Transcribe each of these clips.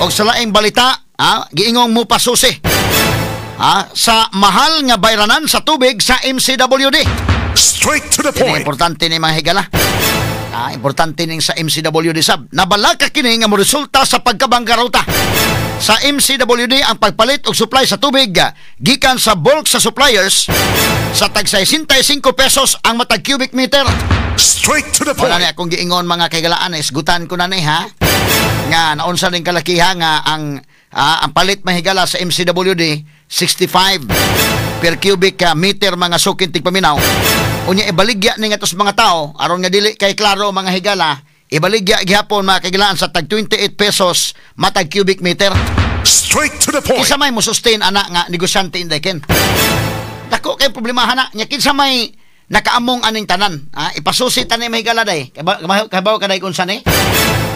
Og sa laing balita, giingong mo pasusi sa mahal nga bayranan sa tubig sa MCWD. Straight to the point. Importante ni mga higala. Importante ning sa MCWD sab. Nabalaka kini nga mo resulta sa pagkabanggaruta. Sa MCWD ang pagpalit og supply sa tubig gikan sa bulk sa suppliers sa tag 65 pesos ang matag cubic meter. Straight to the point. Wala na akong giingon mga kaigalaan, isgutan ko na ni nga naunsa ning kalakiha nga ang palit mahigala sa MCWD 65 per cubic meter mga sukin tigpaminaw. Unya ibaligya ni nga tos mga tao aron nga dili kay klaro mga higala, ibaligya gihapon mga kaigalaan sa tag 28 pesos matag cubic meter. Straight to the point. Kinsa may mo sustain ana nga negosyante inday dako kay problemahan na nya kinsa may nakaamong aning tanan. Ipasusi tanan may higala day. Kabaw kaday kun sani?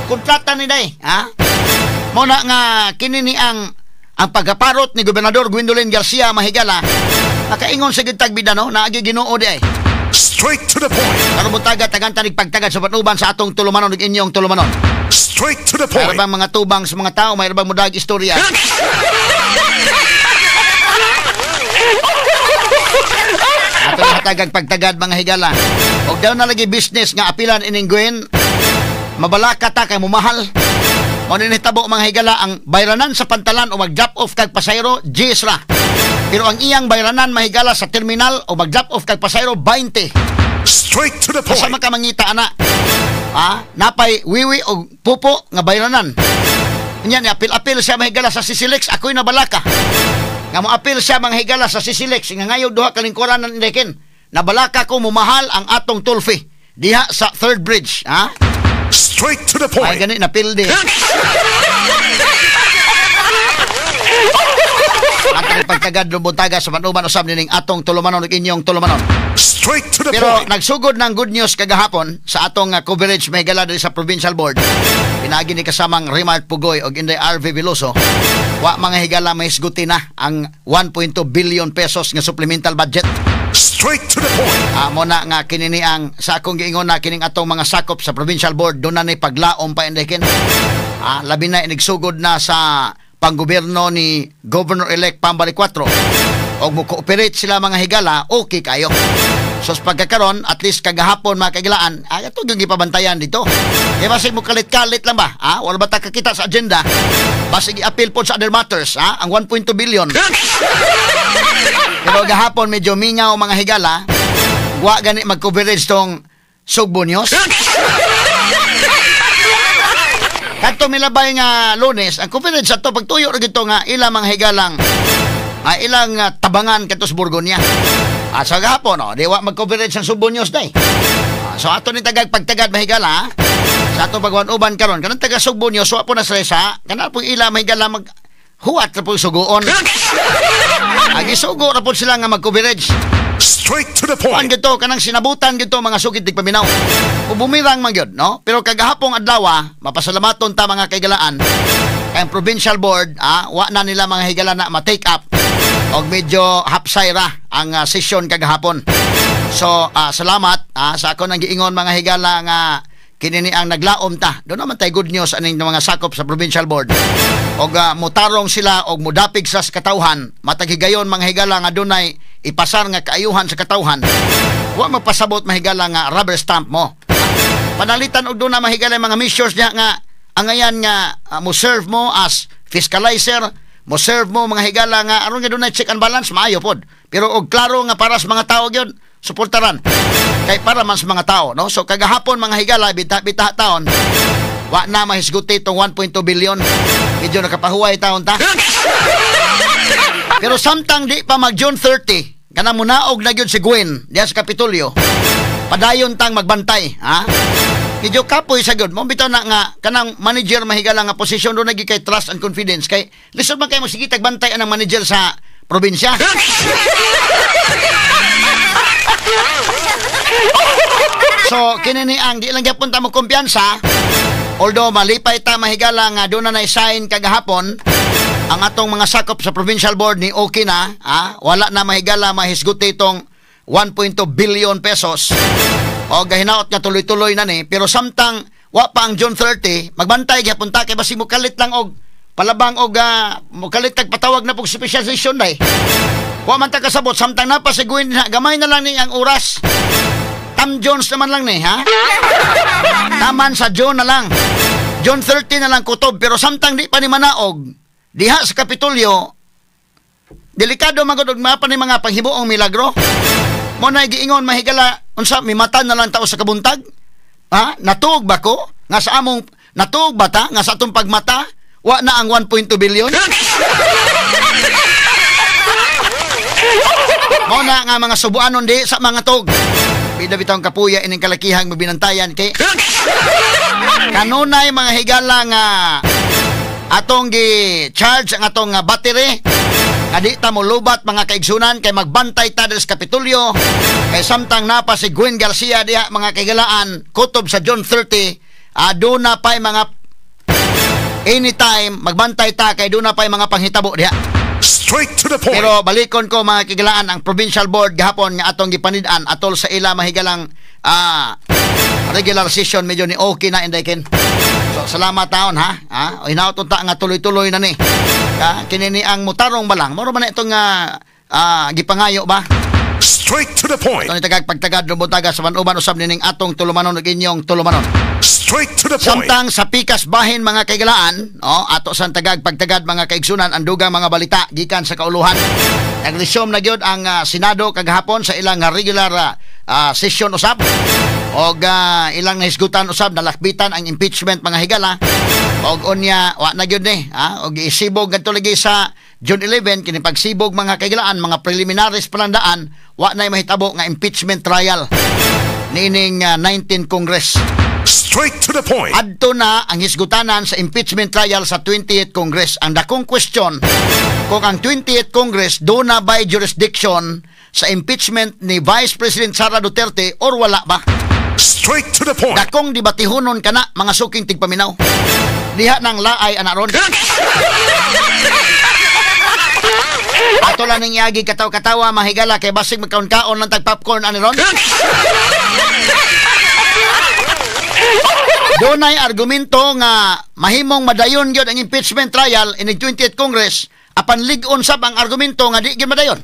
Kontrata ni day, mo na nga kini ni ang pagkaparot ni Gobernador Gwendolyn Garcia mahigala. Nakaingon sa gitag bida no, naagi Ginoo di ay. Straight to the point. Karon butaga tagantang pagtagad sa patnuban sa atong tulumanon ug inyong tulumanon. Straight to the point. Mayroon bang mga tubang sa mga tao, mayroon bang mudag istorya? Atong hatagag pagtagad mga higala. Og daw na lagi business nga apilan ining Gwen. Mabalaka ta kay mumahal. O ninitabo mga higala ang bayranan sa pantalan o mag-drop off kag pasayro, Gs ra. Pero ang iyang bayranan mahigala sa terminal o mag-drop off kag pasayro, 20. Straight to the point. Kasama ka mangita ana. Napay wiwi o pupo nga bayranan. Nya ni apil-apil siya mahigala sa Sisilex, ako'y nabalaka. Nga mo apil siya mga higala sa Sisilex nga ngayon duha ka lingkuran ng Indekin. Nabalaka ko mumahal ang atong toll fee diha sa Third Bridge, Straight to the point. Ay gani napildi. Atong pagtagad lumbuntaga sa manuman usab nining atong tulumanon ug inyong tulumanon. Straight to the Pero point. nagsugod ng good news kagahapon sa atong coverage may gala sa Provincial Board. Pinagi ni kasamang Rimart Pugoy ug Inday RV Veloso. Wa mga higala may hisguti na ang 1.2 billion pesos nga supplemental budget. Straight to the point. Mo na nga kinini ang sa akong giingon na kining atong mga sakop sa Provincial Board doon na ni paglaom pa indekin. Labi na inigsugod na sa panggobyerno ni Governor-elect Pambali 4 og mo cooperate sila mga higala, okay kayo. So sa pagkakaroon, at least kagahapon mga kagilaan, ito yung ipabantayan dito. Kaya basig mo kalit-kalit lang ba? Wala ba kakita sa agenda? Basig i-appeal po sa other matters, ang 1.2 billion. Pero gahapon medyo mingaw mga higala, wa gani mag-coverage tong Sugbo News. Kanto milabay nga Lunes, ang coverage sa to pagtuyo ra gito nga ilang mga higalang ilang tabangan katos Burgonya. Sa gahapon di wa mag-coverage ang Sugbo News day. So ato ni tagag pagtagad mahigala sa ato pagwan-uban karon kanang taga Sugbo News wa po na stresa kanal po ila mahigala mag huwat ra po suguon. Agisugo ra po sila nga mag-coverage. Straight to the point. Gito kanang sinabutan gito mga sugid tigpaminaw. Bumirang man gyud no. Pero kagahapong adlaw mapasalamaton ta mga kaigalaan. Kay ang Provincial Board wa na nila mga higala na ma-take up og medyo hapsay ra ang session kagahapon. So salamat sa ako nang giingon mga higala nga kinini ang naglaom ta. Doon naman tay good news aning mga sakop sa Provincial Board. Og mutarong sila og mudapig sa katawhan. Mataghigayon mga higala nga dunay ipasar nga kaayuhan sa katawhan. Wa mapasabot mahigala nga rubber stamp mo. Panalitan og doon na mahigala mga measures niya nga angayan nga mo serve mo as fiscalizer, mo serve mo mga higala nga aron nga dunay check and balance maayo pod. Pero og klaro nga para sa mga tao gyud suportaran. Kay para man sa mga tao no. So kagahapon mga higala bita taon wa na mahisguti itong 1.2 billion. Medyo nakapahuway taon ta. Pero samtang di pa mag June 30, kanang munaog na gyud si Gwen diya sa Kapitolyo. Padayon tang magbantay, Medyo kapoy sa gyud. Mo bitaw na nga kanang manager mahigala nga posisyon do nagi kay trust and confidence kay lisod man kay mo sige tagbantay anang manager sa probinsya. So kinini ang di lang gyapon ta mo kumpiyansa. Although malipay ta mahigala nga do na sign kagahapon ang atong mga sakop sa Provincial Board ni okay na, wala na mahigala mahisguti itong 1.2 billion pesos. O gahinaot nga tuloy-tuloy na ni, pero samtang wa pa ang June 30, magbantay gyapon ta kay basi mo kalit lang og palabang og mukalit patawag na pog special session day. Wa man ta kasabot samtang napasiguin na gamay na lang ni ang oras. Tam Jones naman lang ni ha. Taman sa June na lang. June 30 na lang kutob pero samtang di pa ni manaog diha sa Kapitolyo. Delikado magud og mapa ni mga panghibuong milagro. Mo na giingon mahigala unsa mimatan na lang tao sa kabuntag? Ha? Natuog ba ko? Nga sa among natuog ba ta nga sa atong pagmata wa na ang 1.2 billion? Mo na nga mga subuanon di sa mga tog. Bida bitawng kapuya ining kalakihang mabinantayan kay kanunay mga higala nga atong gi-charge ang atong battery. Adi ta mo lubat mga kaigsunan kay magbantay ta sa Kapitolyo kay samtang napa si Gwen Garcia diha mga kaigalaan kutob sa June 30 aduna pay mga anytime magbantay ta kay duna pay mga panghitabo diha. Straight to the point. Pero balikon ko mga kaigalaan ang provincial board gahapon nga atong gipanid-an atol sa ila mahigalang regular session medyo ni okay na indayken. So salamat taon ha. Hinaut ta nga tuloy-tuloy na ni. Kini ni ang mutarong balang. Moro man itong gipangayo ba? Straight to the point. Ito ni tagag pagtagad lumutaga sa manuban usab nining atong tulumanon ug inyong tulumanon. Straight to the point. Samtang sa pikas bahin mga kaigalaan, ato sa tagag pagtagad mga kaigsunan ang dugang mga balita gikan sa kauluhan. Nagresume na gyud ang Senado kagahapon sa ilang regular session usab. Og ilang nahisgutan usab nalakbitan ang impeachment mga higala. Og unya wa na gyud ni og isibog kadto lagi sa June 11 kini pagsibog mga kaigalaan mga preliminaries palandaan wa na mahitabo nga impeachment trial nining 19 Congress. Straight to the point. Adto na ang hisgutanan sa impeachment trial sa 28th Congress. Ang dakong question kung ang 28th Congress do na by jurisdiction sa impeachment ni Vice President Sara Duterte or wala ba? Straight to the point. Dakong debatihonon kana mga suking tigpaminaw. Diha nang laay anaron. Ato lang ning yagi kataw-katawa mahigala kay basig magkaon-kaon lang tag popcorn aniron. Dunay argumento nga mahimong madayon gyud ang impeachment trial in the 20th Congress apan lig-on sab ang argumento nga di gyud madayon.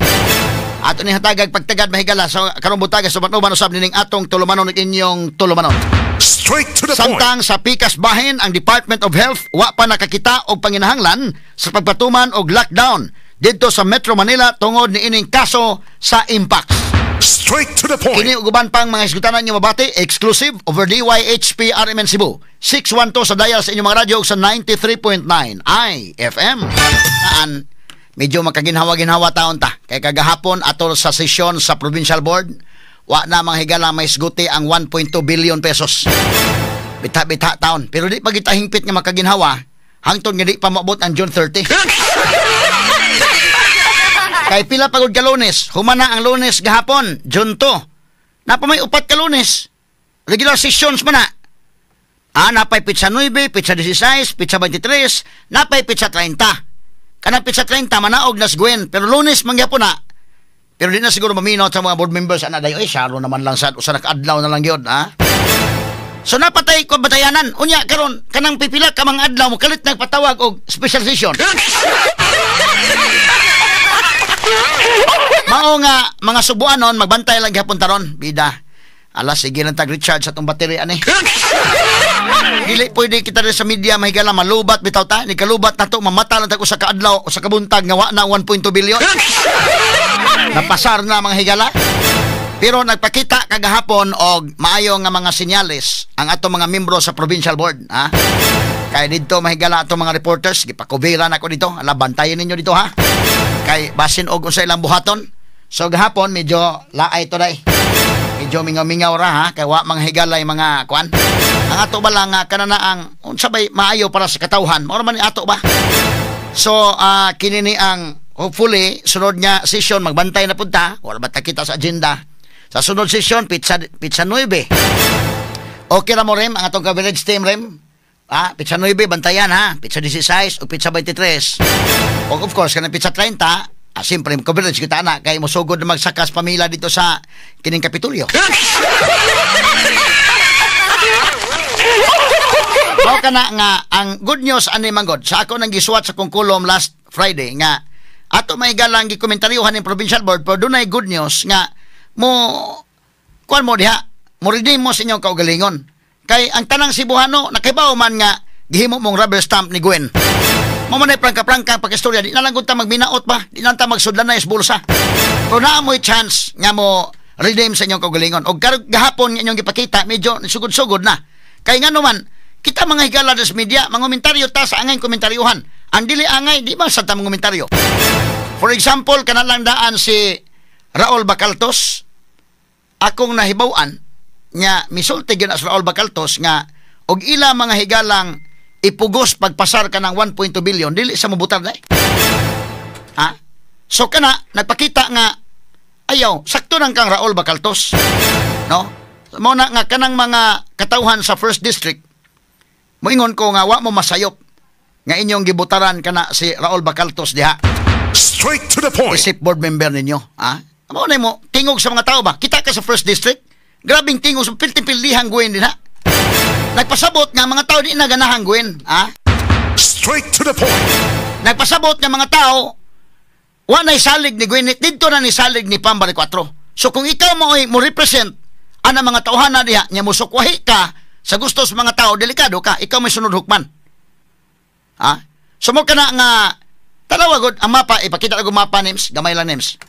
Ato ni hatagag pagtagad mahigala so karong butaga sa manuban usab nining atong tulumanon ug inyong tulumanon. Straight to the point. Samtang sa pikas bahin ang Department of Health wa pa nakakita og panginahanglan sa pagpatuman og lockdown didto sa Metro Manila tungod ni ining kaso sa Impact. Straight to the point. Kini uban pang mga isgutanan niyo mabati exclusive over DYHP RMN Cebu 612 sa dial sa inyong mga radyo sa 93.9 IFM. Saan medyo makaginhawa-ginhawa taon ta kay kagahapon atol sa sesyon sa provincial board wa na mga higala may isguti ang 1.2 billion pesos. Bita-bita taon pero di pa kita hingpit nga makaginhawa hangtod nga di pa maabot ang June 30. Kay pila pagod ka Lunes, humana ang Lunes gahapon, June 2. Napa may upat ka Lunes. Regular sessions man na. Napay pitsa 9, pitsa 16, pitsa 23, napay pitsa 30. Kanang pitsa 30 manaog nas Gwen, pero Lunes mangyapon na. Pero di na siguro maminaw sa mga board members ana dayo syaro naman lang sa usa nakaadlaw na lang gyud, ha. So napatay ko batayanan. Unya karon kanang pipila ka mga adlaw mo kalit nagpatawag og special session. Mao nga mga subuanon magbantay lang gihapon taron bida. Alas sige lang tag recharge sa tong battery ani. Dili pwede kita rin sa media mahigala malubat bitaw ta ni kalubat nato mamata lang tag usa ka adlaw o sa kabuntag nga wa na 1.2 billion. Napasar na mga higala. Pero nagpakita kagahapon og maayo nga mga senyales ang ato mga membro sa provincial board, ha. Kay dito mahigala ato mga reporters gipakubira na ko dito. Ala bantayan ninyo dito, ha. Kay basin og unsa ilang buhaton. So gahapon medyo laay to day. Medyo mingaw-mingaw ra, ha, kay wa mga higalay mga kuan. Ang ato ba lang kanana ang unsa bay maayo para sa katawhan. Mao man ato ba. So kini ni ang hopefully sunod nga session magbantay na punta. Wala ba ta kita sa agenda. Sa sunod session pitsa 9. Okay ra mo rem ang atong coverage team rem. Pitsa 9 bantayan, ha. Pitsa 16 o pitsa 23. O of course kanang pitsa 30 siyempre coverage kita na kay mosugod na magsakas pamila dito sa kining Kapitolyo. Mao kana nga ang good news ani manggod sa ako nang gisuwat sa kong kolom last Friday nga ato may galang gikomentaryohan ng provincial board pero dunay good news nga mo kuan mo diha mo redeem mo sa inyong kaugalingon kay ang tanang Cebuano nakibaw man nga gihimo mong rubber stamp ni Gwen. Mo man ay prangka-prangka pag-istorya di na lang gud ta magbinaot ba di na ta magsudlan na is bulsa. Pero naa mo'y chance nga mo redeem sa inyong kaugalingon og gahapon nga inyong gipakita medyo sugod-sugod na kay nga naman kita mga higala sa media, mga komentaryo ta sa angay komentaryuhan. Ang dili angay, di ba sa tamang komentaryo? For example, kanalang daan si Raul Bacaltos, akong nahibawan, nga misulti yun as Raul Bacaltos, nga og ila mga higalang ipugos pagpasar ka ng 1.2 billion, dili sa mabutar na Ha? So kana, nagpakita nga, ayaw, sakto nang kang Raul Bacaltos. No? Muna nga, kanang mga katauhan sa 1st District, moingon ko nga wa mo masayop nga inyong gibutaran kana si Raul Bacaltos diha. Straight to the point. Isip board member ninyo, ha? Amo na mo tingog sa mga tao ba? Kita ka sa 1st District, grabing tingog sa piltipilihang Gwen din ha. Nagpasabot nga mga tao di na ganahang Gwen, ha? Straight to the point. Nagpasabot nga mga tao wa na isalig ni Gwen, didto na ni salig ni Pambari 4. So kung ikaw mo represent ana mga tauhana diha nya musukwahi ka sa gusto sa mga tao, delikado ka. Ikaw may sunod hukman. Ha? Sumok ka na nga, talawagod, ang mapa, ipakita ko mapa, Nims, gamay lang, Nims.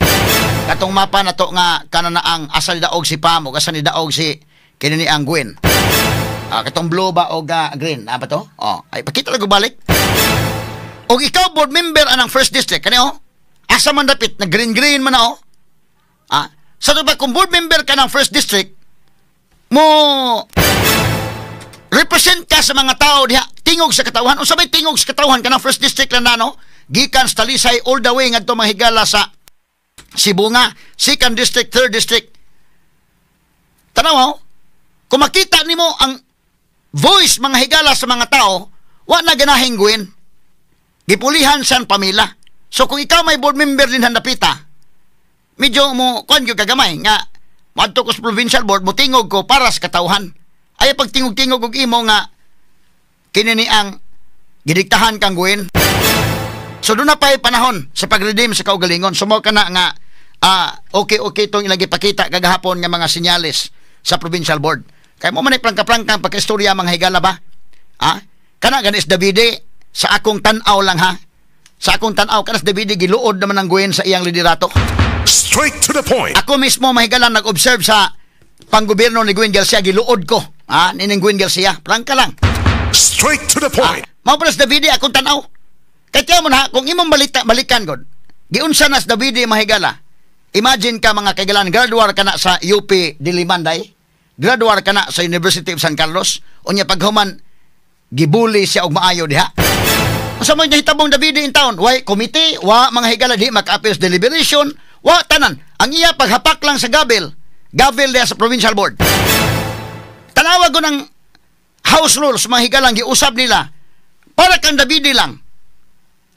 Katong mapa na to nga, kana na ang asal daog si Pam, o asa ni daog si kinini ang Gwen. Katong blue ba o green? Apa to? Ay, pakita lang ko balik. O ikaw, board member anang 1st District, kani asa man dapit, na green-green man na sa ba, kung board member ka ng 1st District, mo represent ka sa mga tao diha tingog sa katawhan o sabay tingog sa katawhan ka ng 1st District lang na gikan sa Talisay all the way ngadto mga higala sa Cebu nga 2nd District 3rd District tanaw kung makita nimo ang voice mga higala sa mga tao wa na ganahing Gwen gipulihan san pamila so kung ikaw may board member din handapita medyo mo kuan gyud kagamay nga madto ko sa provincial board mo tingog ko para sa katawhan ay pagtingog-tingog og imo nga kinini ang gidiktahan kang Gwen. So doon na pa'y panahon sa pag-redeem sa kaugalingon. Sumo ka na nga okay itong ilang ipakita kagahapon nga mga sinyalis sa provincial board. Kaya mo man prangka-prangka pagka-istorya mga higala ba? Kana ganis Davide sa akong tanaw lang ha. Sa akong tanaw kanas Davide giluod naman ang Gwen sa iyang liderato. Straight to the point. Ako mismo mga higala nag-observe sa panggobyerno ni Gwen Garcia giluod ko. Nining Gwen Garcia. Prangka lang. Straight to the point. Maupalas Davide akong tanaw. Kaya mo na, kung imong balikan god, giunsa nas Davide mahigala. Imagine ka mga kaigalan, graduar ka na sa UP Dilimanday, graduar ka na sa University of San Carlos, unya paghuman, gibuli siya og maayo diha. Asa mo niya hitabong Davide in town? Why committee? Wa mga higala di maka-appeals deliberation? Wa tanan. Ang iya paghapak lang sa gavel diha sa provincial board. Tanawag ko ng house rules, mga higalang giusab nila, para kang Davide lang.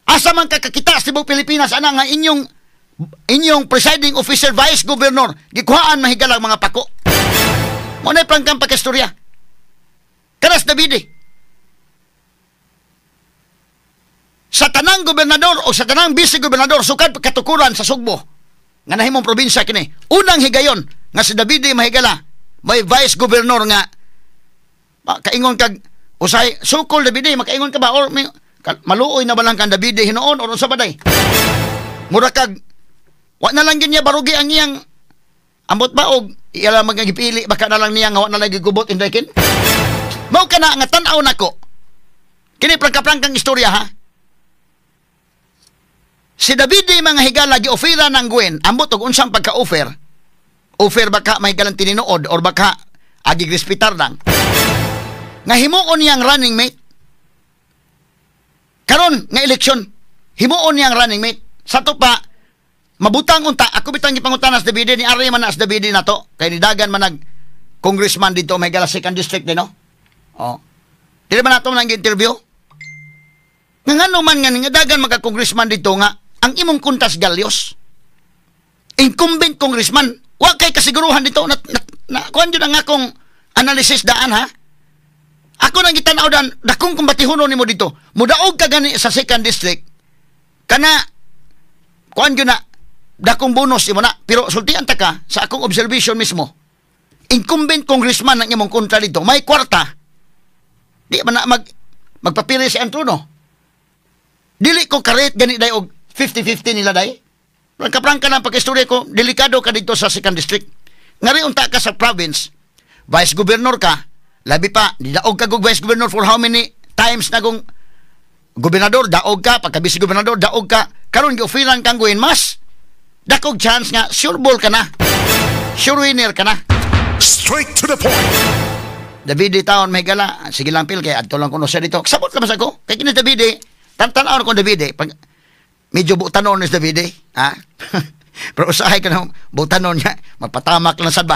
Asa man kakakita sa buong Pilipinas, ana nga inyong presiding officer, vice governor, gikuhaan mahigalang mga pako. Muna prangkang pagkastorya. Kanas Davide. Sa tanang gobernador o sa tanang vice-gobernador, sukad katukuran sa Sugbo, nga nahimong probinsya kini, unang higayon, nga si Davide mahigala, may vice governor nga kaingon kag usay sukol Davide makaingon ka ba or maluoy na ba lang kang Davide hinoon or unsa ba day mura kag wa na lang ginya barugi ang iyang ambot ba og iyala magagipili baka na lang niya nga wa na lagi gubot inday mao kana nga tan-aw nako kini prangka-prangkang istorya ha si Davide mga higala gi-offera ng Gwen ambot og unsang pagka-offer offer baka may galang tininood or baka agi grispitar lang nga himuon niyang running mate karon nga eleksyon himuon niyang running mate sa to pa mabutang unta ako bitang gipangutanas Davide ni Ari man as Davide na to kay ni dagan man nag congressman dito may gala 2nd district din no dili man nato nang interview nga ngano man nga dagan maka congressman dito nga ang imong kuntas galyos incumbent congressman wa kay kasiguruhan dito na kuan jud ang akong analysis daan ha Ako nang gitanaw dan dakong kumbatihuno nimo dito. Mudaog ka gani sa 2nd district. Kana kuan gyud na dakong bonus imo na. Pero sultian ta ka sa akong observation mismo. Incumbent congressman ang imong kontra dito. May kwarta. Di man na magpapili si Antuno. Dili ko karet gani day og 50-50 nila day. Prangka-prangka lang pag-istorya ko, delikado ka dito sa 2nd district. Ngari unta ka sa province, vice governor ka, labi pa, daog ka kong vice governor for how many times na kung gobernador, daog ka, pagka-vice gobernador, daog ka, karon gi-offeran kang guin mas, dakog chance nga, sure ball ka na, sure winner ka na. Straight to the point. Davide taon may gala, sige lang pil, kaya adto lang kuno siya dito. Sabot lang mas ako, kaya kini Davide, tantanaw ko Davide, pag medyo butanon ni Davide, ha? Pero usahay ka na butanon niya, magpatamak lang sad ba?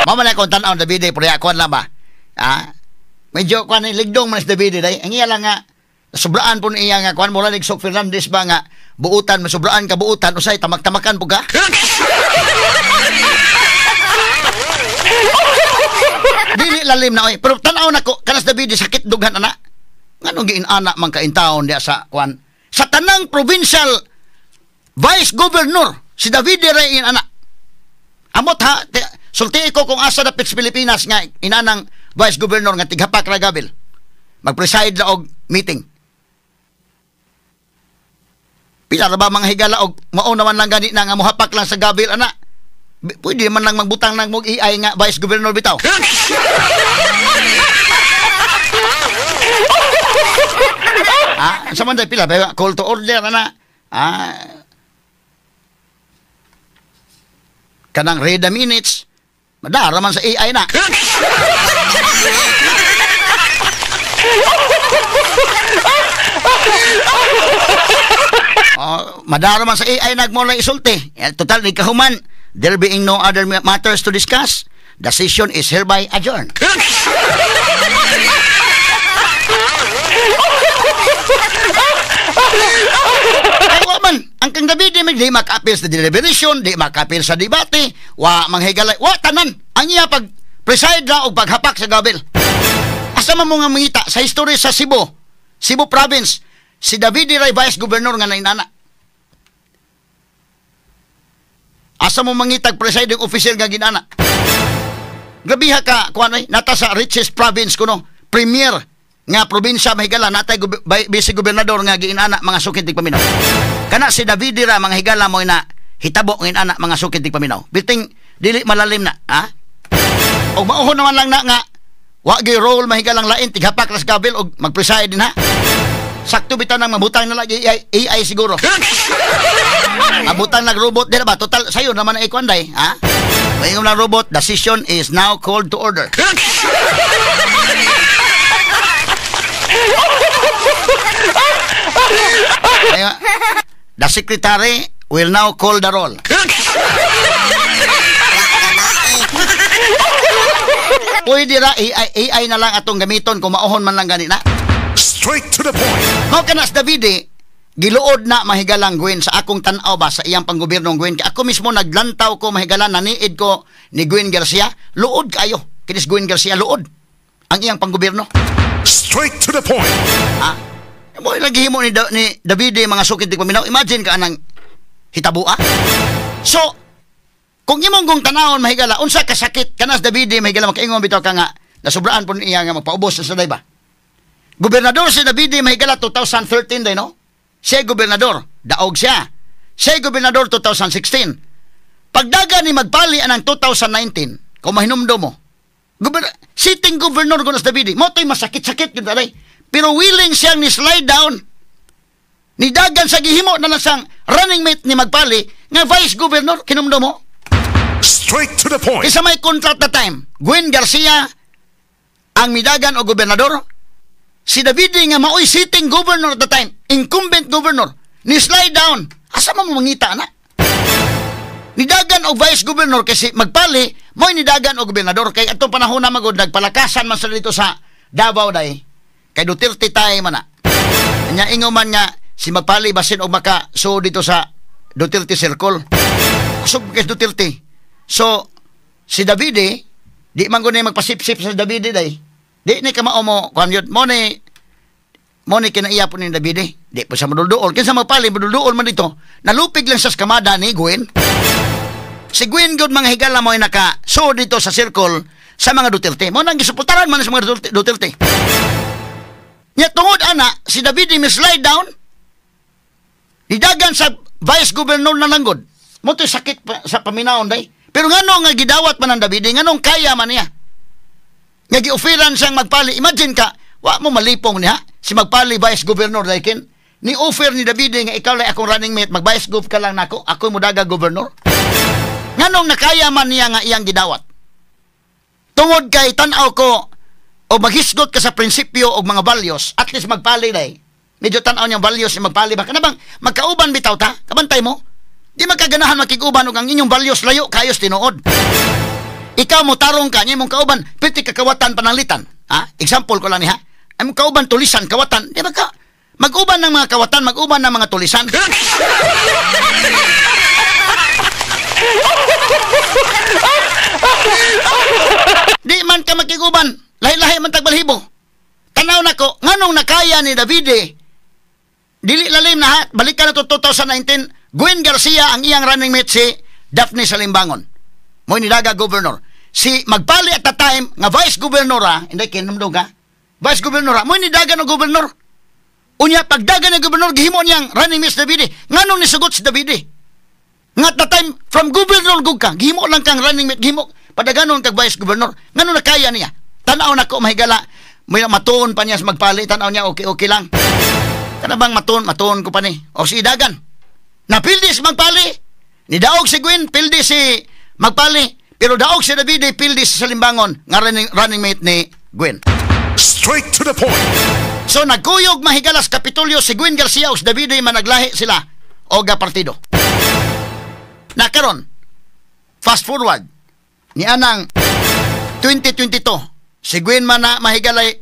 Mamala kung tanaw Davide, pero yakuan lang ba? Ha? Medyo kuan ni ligdong man si Davide day. Ang iya lang nga sobraan po niya nga kuan mo lang Sok Fernandez ba nga buutan, masobraan ka buutan, usay tamak-tamakan po ka. Dili lalim na oy, pero tanaw na ko kanas Davide sakit dughan ana. Nganong giin-ana man kaintaon diya sa kuan sa tanang provincial vice governor si Davide Ray ana. Amot ha, sulti ko kung asa na Pilipinas nga inanang vice governor nga tighapak ra gabil. Mag-preside la og meeting. Pila ra ba mga higala og mao naman lang gani na nga mohapak lang sa gabil ana. Pwede man lang magbutang ng mag-iay nga vice governor bitaw. Sa man day pila call to order ana. Kanang read the minutes. Madara man sa AI na. Madara man sa AI nagmula isulti. Total ni kahuman. There being no other matters to discuss, the session is hereby adjourned. Ay, man, ang kang Davide di makapil sa deliberation, di makapil sa debate, wa manghigalay, wa tanan, ang iya pag preside na o paghapak sa gabil. Asa man mo nga mangita sa history sa Cebu province, si Davide Ray Vice Governor nga nainana. Asa mo mangitag presiding official nga ginana. Grabiha ka, kuan ay, nata sa richest province kuno, premier nga probinsya mahigala, natay vice gobernador nga ginana mga sukid tig paminaw. Kana si Davide Ra mga higala mo na hitabo ng ginana mga sukid tig paminaw. Biting dili malalim na, ha? Og mauhon naman lang na nga wa gi role mahigalang lain tighapak las gabil og magpreside din ha. Sakto bitaw nang mabutang na lagi AI siguro. Mabutang nag-robot din ba? Total, sayo naman na ikwanday, ha? Mayroon ng robot, the session is now called to order. The secretary will now call the roll. Pwede ra, AI na lang atong gamiton kung mauhon man lang ganina. Straight to the point. Mao kanas Davide, giluod na mahigalang Gwen sa akong tan-aw ba sa iyang panggobyernong Gwen. Ako mismo naglantaw ko mahigalan, naniid ko ni Gwen Garcia. Luod kayo. Kinis Gwen Garcia, luod ang iyang panggobyerno. Straight to the point. Mo naghihimo ni Davide mga sukid tig paminaw. Imagine ka anang hitabo. So, kung imong gong tanawon mahigala, unsa ka sakit kanas Davide mahigala makaingon bitaw ka nga nasubraan po niya nga magpaubos sa day ba. Gobernador si Davide mahigala 2013 day no? Siya gobernador, daog siya. Siya gobernador 2016. Pagdaga ni magpali anang 2019, kung mahinumdo mo, sitting governor ko na sa Davide, mo to'y masakit-sakit yun talay. Pero willing siyang ni slide down, ni dagan sa gihimo na nasang running mate ni magpali, nga vice governor, kinumdo mo? Straight to the point. Isa may contract na time, Gwen Garcia, ang midagan o gobernador, si Davide nga maoy sitting governor at the time, incumbent governor, ni slide down. Asa mo mangita na? Nidagan o vice governor kasi magpali, mo'y nidagan o gobernador. Kay atong panahon na magod, nagpalakasan man sa dito sa Davao day. Kay Duterte tayo man na. Kanya ingo man nga, si magpali basin o maka so dito sa Duterte Circle. kusog kay Duterte. So si Davide, di man guni magpasip-sip sa Davide day. Di ni kamao mo kuan yun. Mo ni kinaiya po ni Davide. Di po sa madulduol. Kinsa magpali madulduol man dito. Nalupig lang sa kamada ni Gwen. Si Gwen good mga higala mo ay naka-so dito sa circle sa mga Duterte. Mo nang gisuportaran man sa mga Duterte. Nya tungod ana si Davide slide down. Didagan sa vice governor na langgod. Mo to sakit sa paminaon day. Pero ngano nga gidawat man ang Davide, nganong kaya man niya. Nga gi-offeran siyang magpali. Imagine ka, wa mo malipong niya si magpali vice governor daykin. Ni offer ni Davide nga ikaw lay akong running mate, mag vice gov ka lang nako, ako mo daga governor. Nganong nakaya man niya nga iyang gidawat. Tungod kay tan-aw ko o maghisgot ka sa prinsipyo o mga values, at least magpali day. Medyo tan-aw niyang values yung magpali ba? Kana bang magkauban bitaw ta? Kabantay mo? Di magkaganahan makiguban og ang inyong values layo kayos tinuod. Ikaw mo tarong ka, niya mong kauban, piti kakawatan pananglitan. Ha? Example ko lang ni ha. Ay mong kauban tulisan, kawatan. Di ba ka? Mag-uban ng mga kawatan, mag-uban ng mga tulisan. Di man ka makiguban, lahi-lahi man tagbalhibo. Tanaw na ko, nganong nakaya ni Davide, dili lalim na ha, balikan na to 2019, Gwen Garcia ang iyang running mate si Daphne Salimbangon. Mo'y nidaga governor. Si magpali at the time, nga vice governor ha, hindi kinumdog ha, vice governor ha, mo'y nidaga ng governor. Unya, pagdaga ng governor, gihimo niyang running mate si Davide. Nganong nisugot si Davide? Nga at the time, from governor gug ka, gihimo lang kang running mate, gihimo, padaganon kag vice governor. Nganong nakaya niya? Tanaw na ko, mahigala, may matuon pa niya sa magpali, tanaw niya, okay lang. Kana bang matuon ko pa ni? O si Dagan. Napildi si magpali. Nidaog si Gwen, pildi si magpali. Pero daog si Davide, pildi si Salimbangon, nga running mate ni Gwen. Straight to the point. So nagkuyog mahigalas Kapitulyo si Gwen Garcia o si Davide managlahi sila o ga partido. Nakaron, fast forward, ni anang 2022, si Gwen man na mahigalay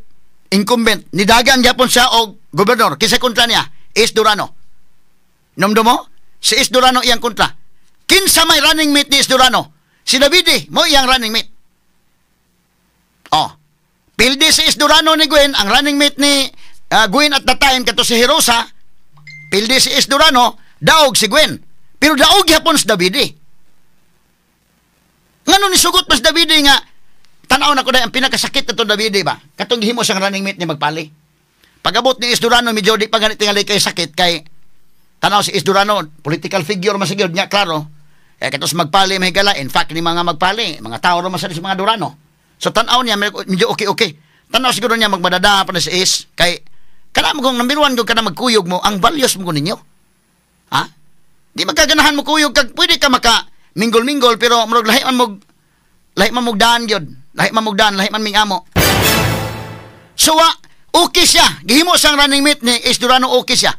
incumbent, nidagan gyapon siya og gobernador, kisa kontra niya, Is Durano. Nomdo mo? Si Is Durano iyang kontra. Kinsa may running mate ni Is Durano? Si Davide, mo iyang running mate. Oh, pildi si Is Durano ni Gwen, ang running mate ni Gwen at the time, kato si Hirosa, pildi si Is Durano, daog si Gwen. Pero daog yapon si Davide. Ngano ni sugot mas Davide nga, tanaw na ko na ang pinakasakit na to Davide ba? Katong himo siyang running mate ni magpali. Pag-abot ni Is Durano, medyo di pa ganit tingali kay sakit, kay tanaw si Is Durano, political figure masigod niya, klaro. Kaya katos magpali mahigala, in fact, ni mga magpali, mga tao naman sa mga Durano. So tanaw niya, medyo okay. Tanaw siguro niya magmadada pa na si Is, kay kana mo kung number one kung kana magkuyog mo, ang values mo ko ninyo. Ha? Di magkaganahan mo kuyog, kag pwede ka maka minggol-minggol, pero murag lahi man mugdaan gyud. Lahi man mingamo. So okay siya. Gihimo sang running mate ni Is Durano, okay siya.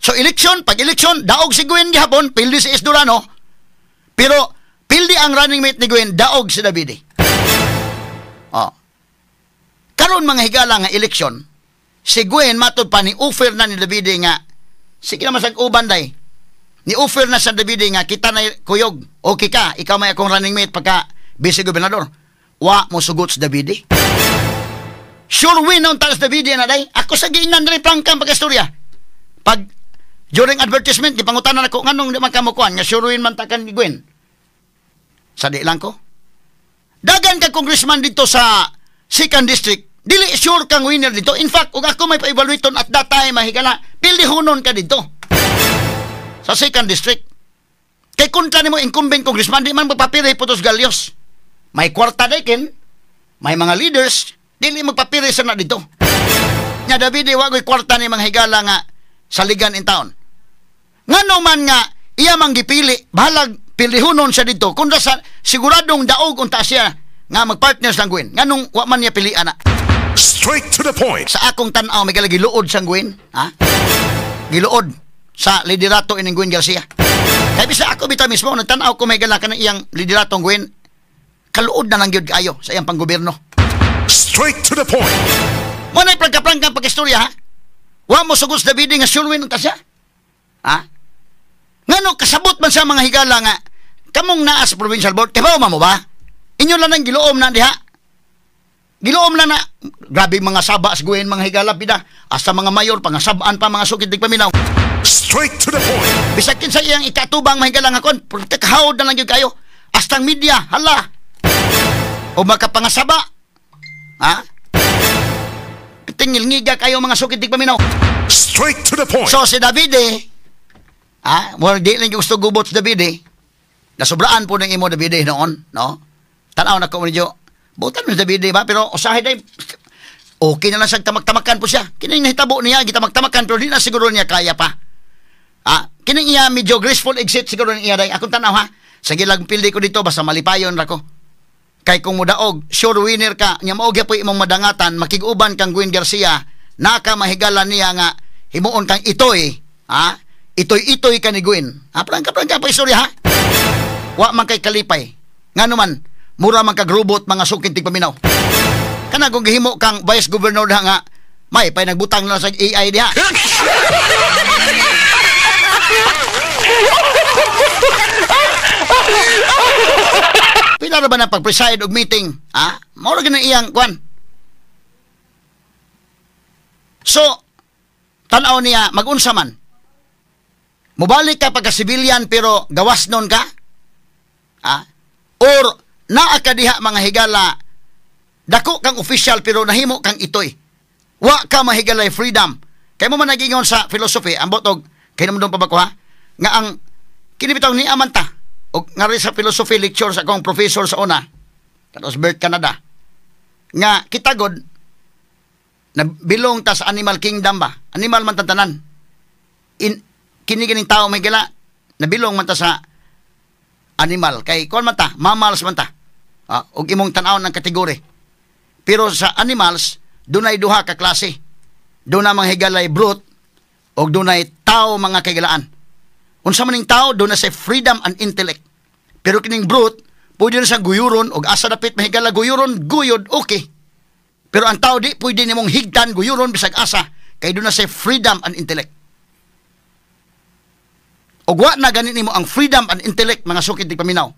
So pag eleksyon, daog si Gwen gihapon, pildi si Is Durano. Pero pildi ang running mate ni Gwen, daog si Davide. Oh. Karon mga higala nga eleksyon, si Gwen matod pa ni offer na ni Davide nga sige na masag uban day. Ni offer na sa Davide nga kita na kuyog. Okay ka, ikaw may akong running mate pagka vice gobernador. Wa mo sugot sa Davide. Sure win on talas Davide na day. Ako sa giinan diri prangkang pag-istorya. Pag during advertisement di pangutanan ako nganong di man kamukuan nga sure win man takan ni Gwen. Sa di lang ko. Dagan ka congressman dito sa 2nd district. Dili sure kang winner dito. In fact, ug ako may pa-evaluate at that time mahigala, pildihonon ka dito. Sa 2nd district. Kay kontra nimo incumbent congressman, di man magpapiri putos galyos. May kwarta dekin, may mga leaders, dili magpapiri sa na dito. Nya Davide, wagoy kwarta ni mga higala nga saligan in town. Ngano man nga, iya mang gipili, bahalag pildihonon siya dito, kung sa siguradong daog unta siya nga magpartners lang Gwen. Nganong wa man niya pilian na. Straight to the point. Sa akong tanaw, may galagi luod sang Gwen. Ha? Giluod sa liderato ining Gwen Garcia. Kaya bisa ako bitaw mismo, nagtanaw ko may gala ka ng iyang lideratong Gwen, kaluod na lang yun kayo sa iyang panggoberno. Straight to the point. Muna'y prangka-prangkang pag-istorya, ha? Wa mo sugod sa Davide nga sure win unta siya. Ha? Ngano kasabot man sa mga higala nga kamong naa sa provincial board, kaya mo ba? Inyo lang ang giloom na diha. Giloom lang na, grabe mga saba sa guwen, mga higala, bida. Asa mga mayor, pangasabaan pa mga sukid paminaw. Straight to the point. Bisakin sa iyang ikatubang mga higala nga kon, protectahawd na lang yun kayo. Astang media, hala. O makapangasaba. Ha? Tingil ngiga kayo mga sukid paminaw. Straight to the point. So si Davide, mo di lang gusto gubot si Davide. Nasobraan po ng imo Davide noon, no? Tanaw na ko niyo. Butan mo si Davide ba? Pero usahay day okay na lang sa tamag-tamakan po siya. Kining nahitabo niya, gitamag-tamakan pero di na siguro niya kaya pa. Kining iya medyo graceful exit siguro niya day. Akong tanaw ha. Sa gilag pildi ko dito basta malipayon ra ko. Kay kung mudaog, sure winner ka, nya mao gyud po imong madangatan, makig-uban kang Gwen Garcia, naka mahigala niya nga himuon kang itoy, itoy ka ni Gwen. Prangka pa istorya ha. Wa man kay kalipay. Ngano man, mura man kagrobot mga sukid tigpaminaw. Kana kung gihimo kang vice governor da nga, may pay nagbutang na sa AI diha. Pila na ba na pag-preside og meeting? Mao ra gyud iyang kwan. So, tan-aw niya mag-unsa man. Mubalik ka pagka-civilian pero gawas nun ka? Or naa ka diha mga higala, dako kang official pero nahimo kang itoy. Wa ka mahigalay freedom. Kay mo man nagingon sa philosophy, ang botog, kay naman doon pa ba ko ha? Nga ang kinibitaw ni Amanta, o nga rin sa philosophy lecture sa akong professor sa una, tapos Bert Canada, nga kitagod, na bilong ta sa animal kingdom ba? Animal man tantanan. Kinigining tao may gala, na bilong man ta sa animal. Kay kuan man ta, mammals man ta. Og imong tan-aw ng kategori. Pero sa animals, dunay duha ka klase. Duna mga higalay brute, og dunay tao mga kagalaan. Unsa maning tao, duna sa freedom and intellect. Pero kining brute, pwede na sa guyuron, og asa dapit mahigala guyuron, guyod, okay. Pero ang tao di, pwede nimong higdan, guyuron, bisag asa, kay duna sa freedom and intellect. Og wa na ganin nimo ang freedom and intellect mga sukid ti paminaw.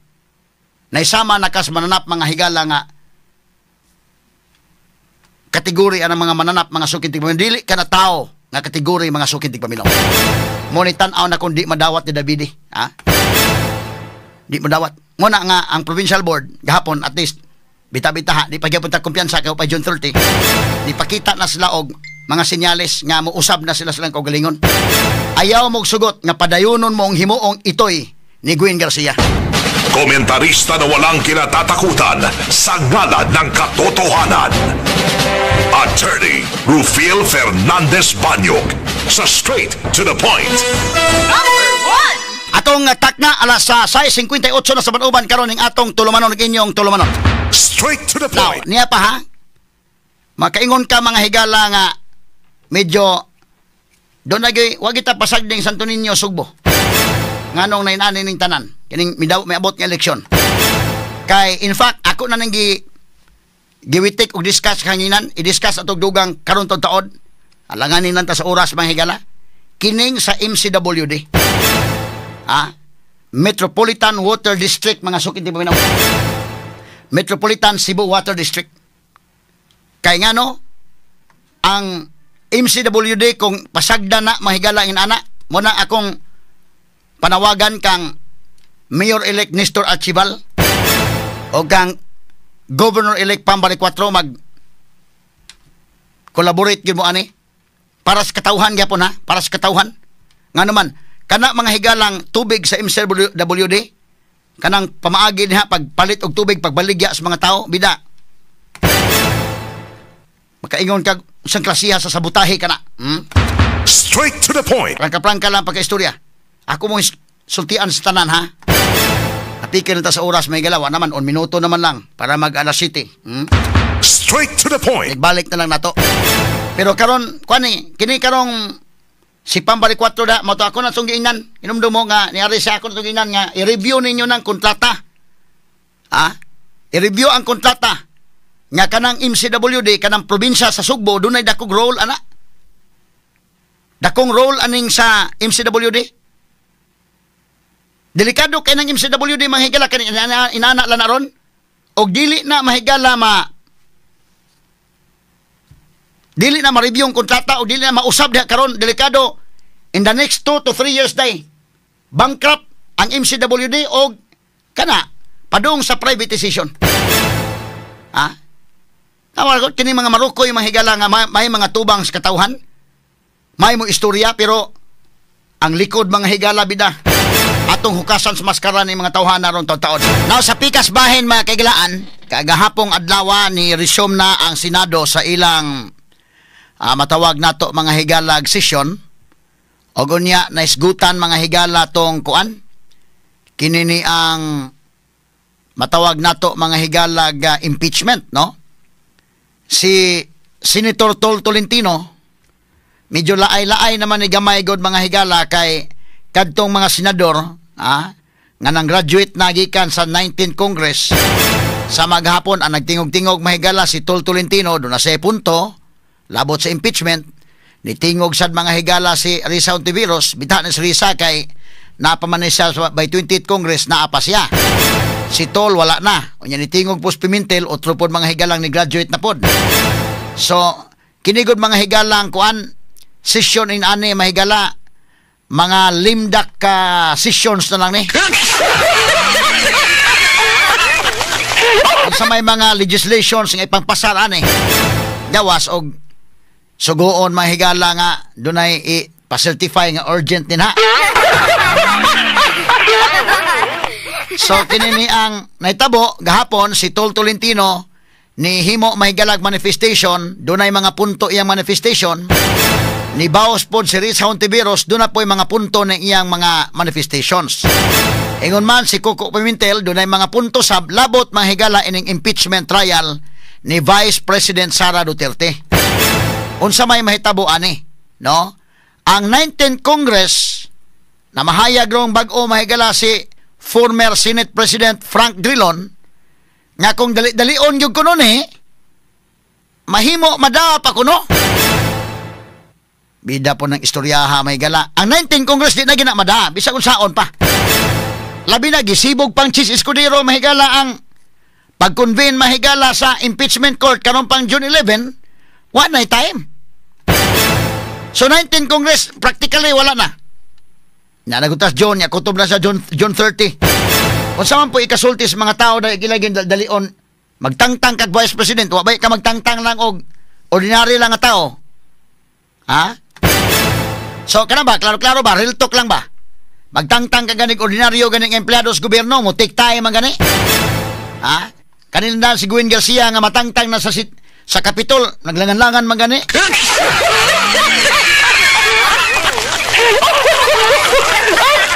Naisama na kas mananap mga higala nga kategori ang mga mananap mga sukid ti paminaw. Dili ka na tao nga kategori mga sukid ti paminaw. Mo ni tan-aw na kun di madawat ni Davide, Di madawat. Muna nga ang provincial board gahapon at least bita-bita di pa gyapon ta kumpiyansa kay pa June 30. Di pakita na sila og mga senyales nga mousab na sila silang kaugalingon. Ayaw mong sugot nga padayonon mo ang himuong itoy ni Gwen Garcia. Komentarista na walang kinatatakutan sa ngalan ng katotohanan. Attorney Rufil Fernandez Banyog sa Straight to the Point. Number 1! Atong takna alas sa 6:58 na sa banuban karon ning atong tulumanon ng inyong tulumanon. Straight to the Now, point. niya pa ha? Makaingon ka mga higala nga medyo doon lagi, wag kita pasagding Santo Niño Sugbo. Nganong nainani ning tanan. Kining may abot nga eleksyon. Kay, in fact, ako na nang giwitik o discuss kanginan, i-discuss atog dugang karon tong taon. Alanganin nanta sa oras mga higala. Kining sa MCWD. Metropolitan Water District, mga sukid di paminaw. Metropolitan Cebu Water District. Kay ngano, ang MCWD kung pasagda na mahigala in ana, muna akong panawagan kang Mayor-elect Nestor Archibal o kang Governor-elect Pambari 4 mag collaborate gyud mo ani para sa katawhan gyapon ha, para sa katawhan. Nga naman, kana mga higalang tubig sa MCWD, kanang pamaagi niya pagpalit og tubig pagbaligya sa mga tao, bida. Makaingon ka isang klasiha sa sabutahe ka na. Straight to the point. Prangka-prangka lang pagka-istorya. Ako mo sultian sa tanan ha. Apikin na ta sa oras may galawa naman, 1 minuto naman lang para mag-alas 7. Straight to the point. Balik na lang nato. Pero karon kini karong si Pambari 4 da, mo to ako na itong giinan. Inumdum mo nga, niyari sa ako na itong giinan nga, i-review ninyo ng kontrata. I-review ang kontrata. Nga kanang MCWD, kanang probinsya sa Sugbo, doon ay dakong role, ana. Dakong role aning sa MCWD. Delikado kay ng MCWD mga higala kani inana la na ron og dili na mahigala dili na ma-review ang kontrata o dili na mausab diha karon delikado in the next 2 to 3 years day bankrupt ang MCWD og kana padung sa privatization. Ha? Tawag ko kini mga Marukoy mga higala nga may mga tubang sa katawhan. May mo istorya pero ang likod mga higala bida atong hukasan sa maskara ni mga tawhan na ron taon. Now sa pikas bahin mga kaigalaan kagahapong adlaw ni resume na ang Senado sa ilang matawag nato mga higala session og unya naisgutan mga higala tong kuan kinini ang matawag nato mga higala impeachment no. Si Senator Tol Tolentino medyo laay-laay naman ni gamay god mga higala kay kadtong mga senador nga nang graduate na gikan sa 19th Congress sa maghapon ang nagtingog-tingog mga higala si Tol Tolentino do na sa punto labot sa impeachment nitingog sad mga higala si Risa Ontiveros bitaw na si Risa kay napaman siya by 20th Congress na apa siya. Si Tol wala na. Unya nitingog pos Pimentel otro pod mga higalang ni graduate na pod. So kinigod mga higalang kuan session in ani mahigala mga limdak ka sessions na lang ni. Sa may mga legislations nga ipangpasar ani. Gawas og sugoon mga higala nga dunay i-certify nga urgent din ha. So kinini ang naitabo gahapon si Tol Tolentino ni himo mahigalag manifestation dunay mga punto iyang manifestation ni baos pod si Risa Ontiveros dunay po'y mga punto ng iyang mga manifestations. Ingon man si Coco Pimentel dunay mga punto sab labot mahigala ining impeachment trial ni Vice President Sara Duterte. Unsa may mahitabo ani no ang 19th Congress na mahayag rong bag-o mahigala si former Senate President Frank Drilon nga kung dali-dalion yung kuno ni mahimo mada pa kuno bida po ng istoryaha may gala ang 19th Congress di na ginamada bisag unsaon pa labi na gisibog pang Chis Escudero mahigala ang pag-convene mahigala sa impeachment court karon pang June 11 wa na time so 19th Congress practically wala na. Nagutas John, kutob na sa June 30. Kung saan po ikasultis mga tao na igilagin dalion, magtangtang kag Vice President, wabay ka magtangtang lang og ordinary lang nga tao. Ha? So, kana ba? Klaro-klaro ba? Real talk lang ba? Magtangtang kag ganing ordinaryo ganing empleyado sa gobyerno mo, take time man gani. Ha? Kanina si Gwen Garcia nga matangtang na sa Capitol, naglangan-langan man gani.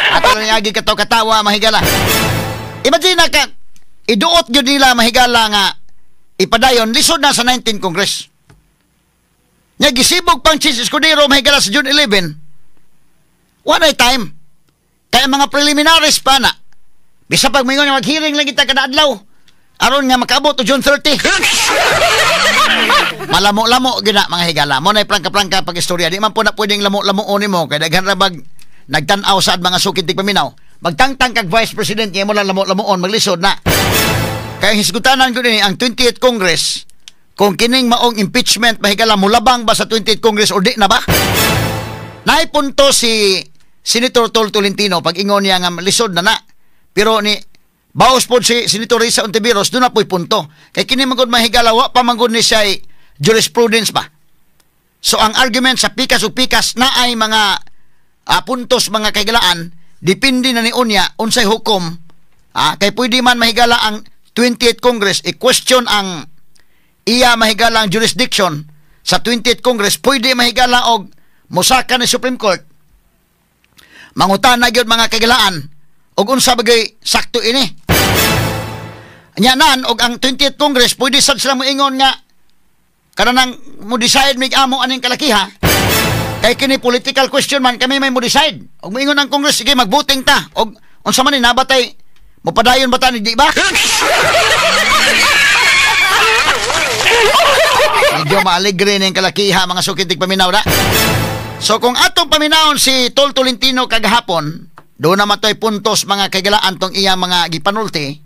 Ato lang yagi katawa mahigala. Imagine na ka, iduot yun nila mahigala nga ipadayon, lisod na sa 19th Congress. Nga gisibog pang Chis Escudero mahigala sa June 11, one time. Kaya mga preliminaries pa na. Bisa pag mingon nga mag-hearing lang kita kada adlaw. Aron nga makabot o June 30. Malamo-lamo gina mga higala. Mo na prangka-prangka pag-istorya. Di man po na pwedeng lamo-lamuon mo. Kaya daghan rabag nagtanaw sa mga sukit di paminaw. Magtangtang kag Vice President niya mo lang lamo-lamuon maglisod na. Kaya hisgutanan ko din ang 20th Congress kung kining maong impeachment mahigala mulabang ba sa 20th Congress o di na ba? Naipunto si Senator Tol Tolentino pag ingon niya nga lisod na na. Pero ni baos po si Senator Risa Ontiveros doon na po'y punto. Kaya kini magod mahigala wa pa magod ni siya jurisprudence ba. So ang argument sa pikas o pikas na ay mga puntos mga kaigalaan depende na ni unya unsay hukom kay pwede man mahigala ang 20th Congress i-question ang iya mahigala ang jurisdiction sa 20th Congress pwede mahigala og musaka ni Supreme Court mangutan na gyud mga kaigalaan og unsa bagay sakto ini nya nan og ang 20th Congress pwede sad sila moingon nga kanang mo decide mig amo aning kalakiha. Kay kini political question man kami may mo decide. Og moingon ang Congress sige magbuting ta og unsa man ni nabatay mo padayon bata ni di ba? Medyo maaligre ning kalakiha mga sukitig paminaw da. So kung atong paminawon si Tol Tolentino kagahapon doon naman to'y puntos mga kagalaan tong iyang mga gipanulti,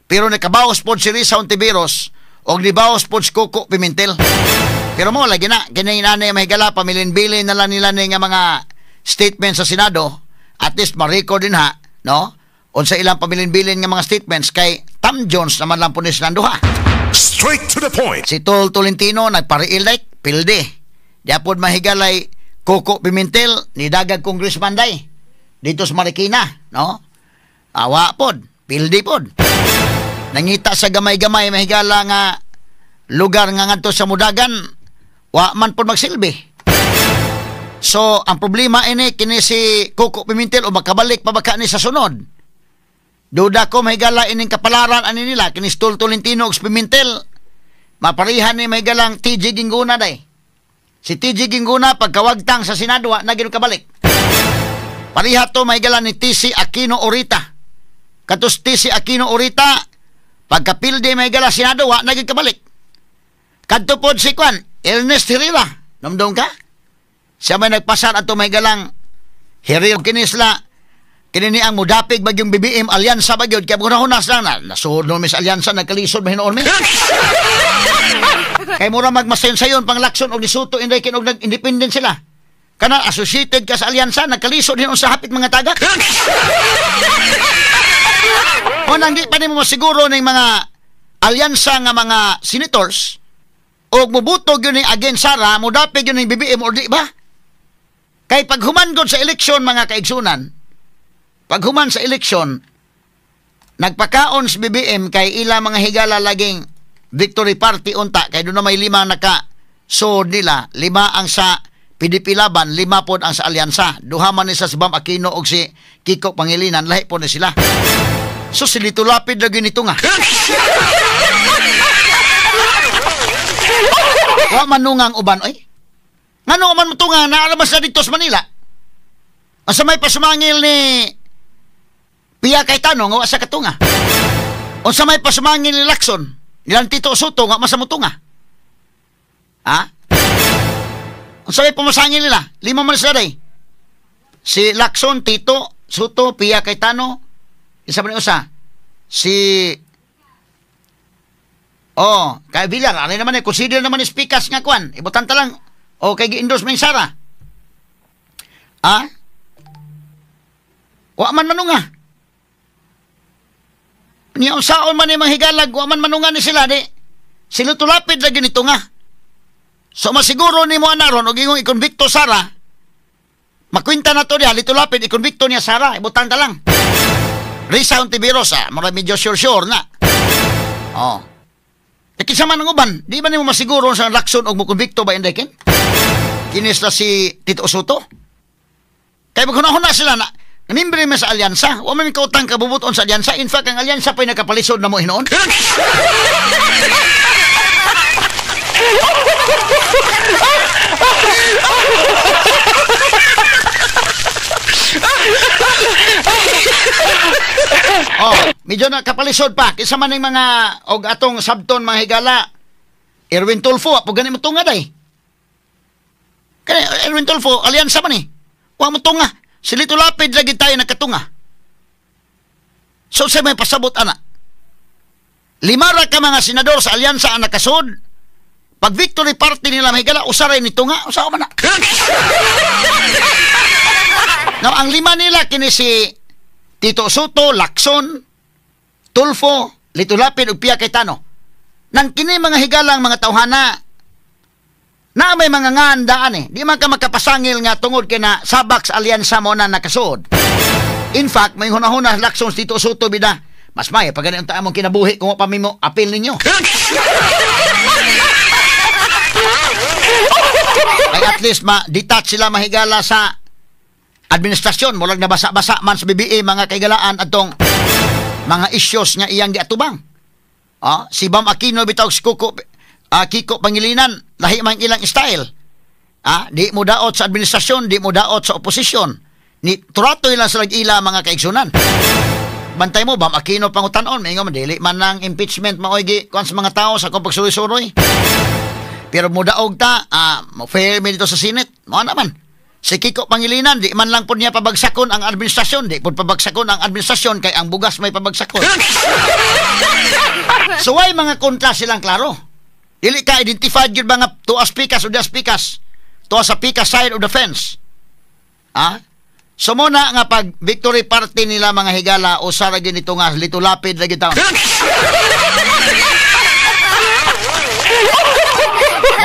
pero nakabawas po si Risa Ontiveros o nibawas po si Coco Pimentel. Pero mo, lagi na, kinahinglan na mahigala, pamilin-bilin na lang nila nga mga statements sa Senado, at least ma-record din ha, no? O sa ilang pamilin-bilin nga mga statements, kay Tom Jones naman lang po ni Sinanduha. Straight to the point. Si Tol Tolentino, nagpari-elect, pilde. Diapod mahigalay, Coco Pimentel, ni Dagag Congressman day, dito sa Marikina, no? Awa pod, pilde pod. Nangita sa gamay-gamay mahigala nga lugar nga ngadto sa Mudagan, wa man pod magsilbi. So ang problema ini kini si Coco Pimentel o makabalik pa baka ni sa sunod. Duda ko mahigala ining kapalaran ani nila kini Tol Tolentino ug Pimentel, maparihan ni mahigalang TG Gingguna day. Si TG Gingguna pagkawagtang sa Senado wa na gyud kabalik. Pariha to mahigala ni TC Aquino Orita. Katus TC Aquino Orita pagkapilde may gala Senado, wa naging kabalik. Kadto pod si Kwan, Ernest Herrera, namdong ka? Siya may nagpasar ato may galang Herrera kinisla, kinini ang mudapig bagyong BBM Alyansa bagyod, kaya hunas lang na, nasuhod no mis Alyansa, nagkalisod mahinoon mi. Kaya mura magmasen sayon, pang lakson o nisuto, inday kinog nag-independent sila. Kana associated ka sa Alyansa, nagkalisod hinon sa hapit mga taga. O nang di pa ni mo masiguro ng mga alyansa nga mga senators o mubutog yun ng agensara, mudapig yun ng BBM o di ba? Kay paghuman god sa eleksyon mga kaigsunan, paghuman sa eleksyon, nagpakaon sa BBM kay ila mga higala laging victory party unta, kay doon na may 5 naka-sood nila, 5 ang sa PDP laban, 5 pod ang sa alyansa, 2 man ni sa si Bam Aquino o si Kiko Pangilinan, lahi po na sila. So silito lapid na ginito nga. Wa manungang uban, oy. Ngano man mo nga naarabas na dito sa Manila? Asa may pasumangil ni Pia Cayetano nga wa sa katunga. O sa may pasumangil ni Lacson, nilang Tito Soto nga masamutunga. Ha? O sa may pumasangil nila, 5 man sila day. Si Lacson, Tito Soto, Pia Cayetano, isa pa ni usa, si kay Villar, ano naman consider naman ni speakers nga kwan, ibutan ta lang, kay gi-endorse man Sara. Wa man manunga. Niya unsaon man ni mahigalag, wa man manunga ni sila, di. Sila tulapid lagi nito nga. So masiguro ni mo anaron, og ingong ikonbikto Sara, makwinta na to diha, litulapid, ikonbikto niya Sara, ibutan ta lang. Risa Ontiveros, mara medyo sure na. Kinsa man ang uban, di ba nimo masiguro sa Lacson og mukonbikto ba inday ken? Kinis na si Tito Soto. Kay maghuna-huna sila na namimbre man sa alyansa, wa man kautang kabubuton sa alyansa. In fact, ang alyansa pa'y nakapalisod na mo hinoon. Medyo nakapalisod pa kisa man ng mga og atong sabton mga higala. Erwin Tulfo apo gani mo tunga day. Kaya Erwin Tulfo alyansa man ni. Wa mo tunga. Silito lapid lagi tayo nakatunga. So sa may pasabot ana. 5 ra ka mga senador sa alyansa ang nakasud. Pag victory party nila mga higala usaray ni tunga, usa man na. Now ang 5 nila kini si Tito Soto, Lacson, Tulfo, Litulapid ug Pia Cayetano. Nang kini mga higalang mga tawhana na may mga ngandaan di man ka makapasangil nga tungod kay na sabak sa alyansa mo na nakasuod. In fact, may hunahuna Lacson, Tito Soto bida, mas may pag ganun ta among kinabuhi kung pa mo apil ninyo. Ay at least ma-detach sila mahigala sa administrasyon, mulag nabasa-basa man sa BBM mga kaigalaan atong mga issues nga iyang giatubang. Si Bam Aquino bitaw si Kiko Pangilinan, lahi man ilang style. Di mo daot sa administrasyon, di mo daot sa oposisyon. Ni turatoy lang sa lag-ila mga kaigsunan. Bantay mo, Bam Aquino pangutanon, may nga madili man ng impeachment maoy kuan sa mga tao sa kung pagsuroy-suroy. Pero mo daog ta, fair mi dito sa Senate, mo naman. Si Kiko Pangilinan, di man lang po niya pabagsakon ang administrasyon. Di po pabagsakon ang administrasyon kay ang bugas may pabagsakon. So why mga kontra silang klaro? Dili ka identified yun mga tuas pikas o das pikas. Tuas sa pikas side of the fence. So muna nga pag victory party nila mga higala o saragin ito nga lito lapid lagi taon.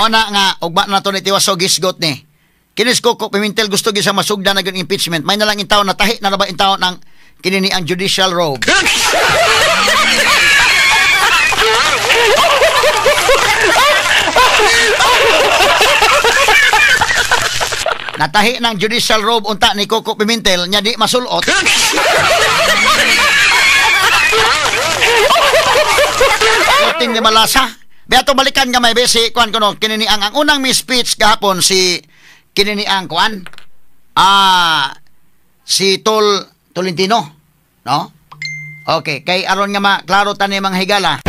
Muna nga ugma na to ni Tiwaso gisgot ni. Kinis Coco Pimentel gusto gisa masugda na impeachment. May nalang intaw na tahi na ba intaw ng kinini ang judicial robe. Natahi ng judicial robe unta ni Coco Pimentel nya di masulot. Ting ni malasa. Beato balikan nga may besi kuan kuno kinini ang unang mi speech gahapon si kinini ang kuan si Tolentino, no? Okay, kay aron nga maklaro tani mga higala.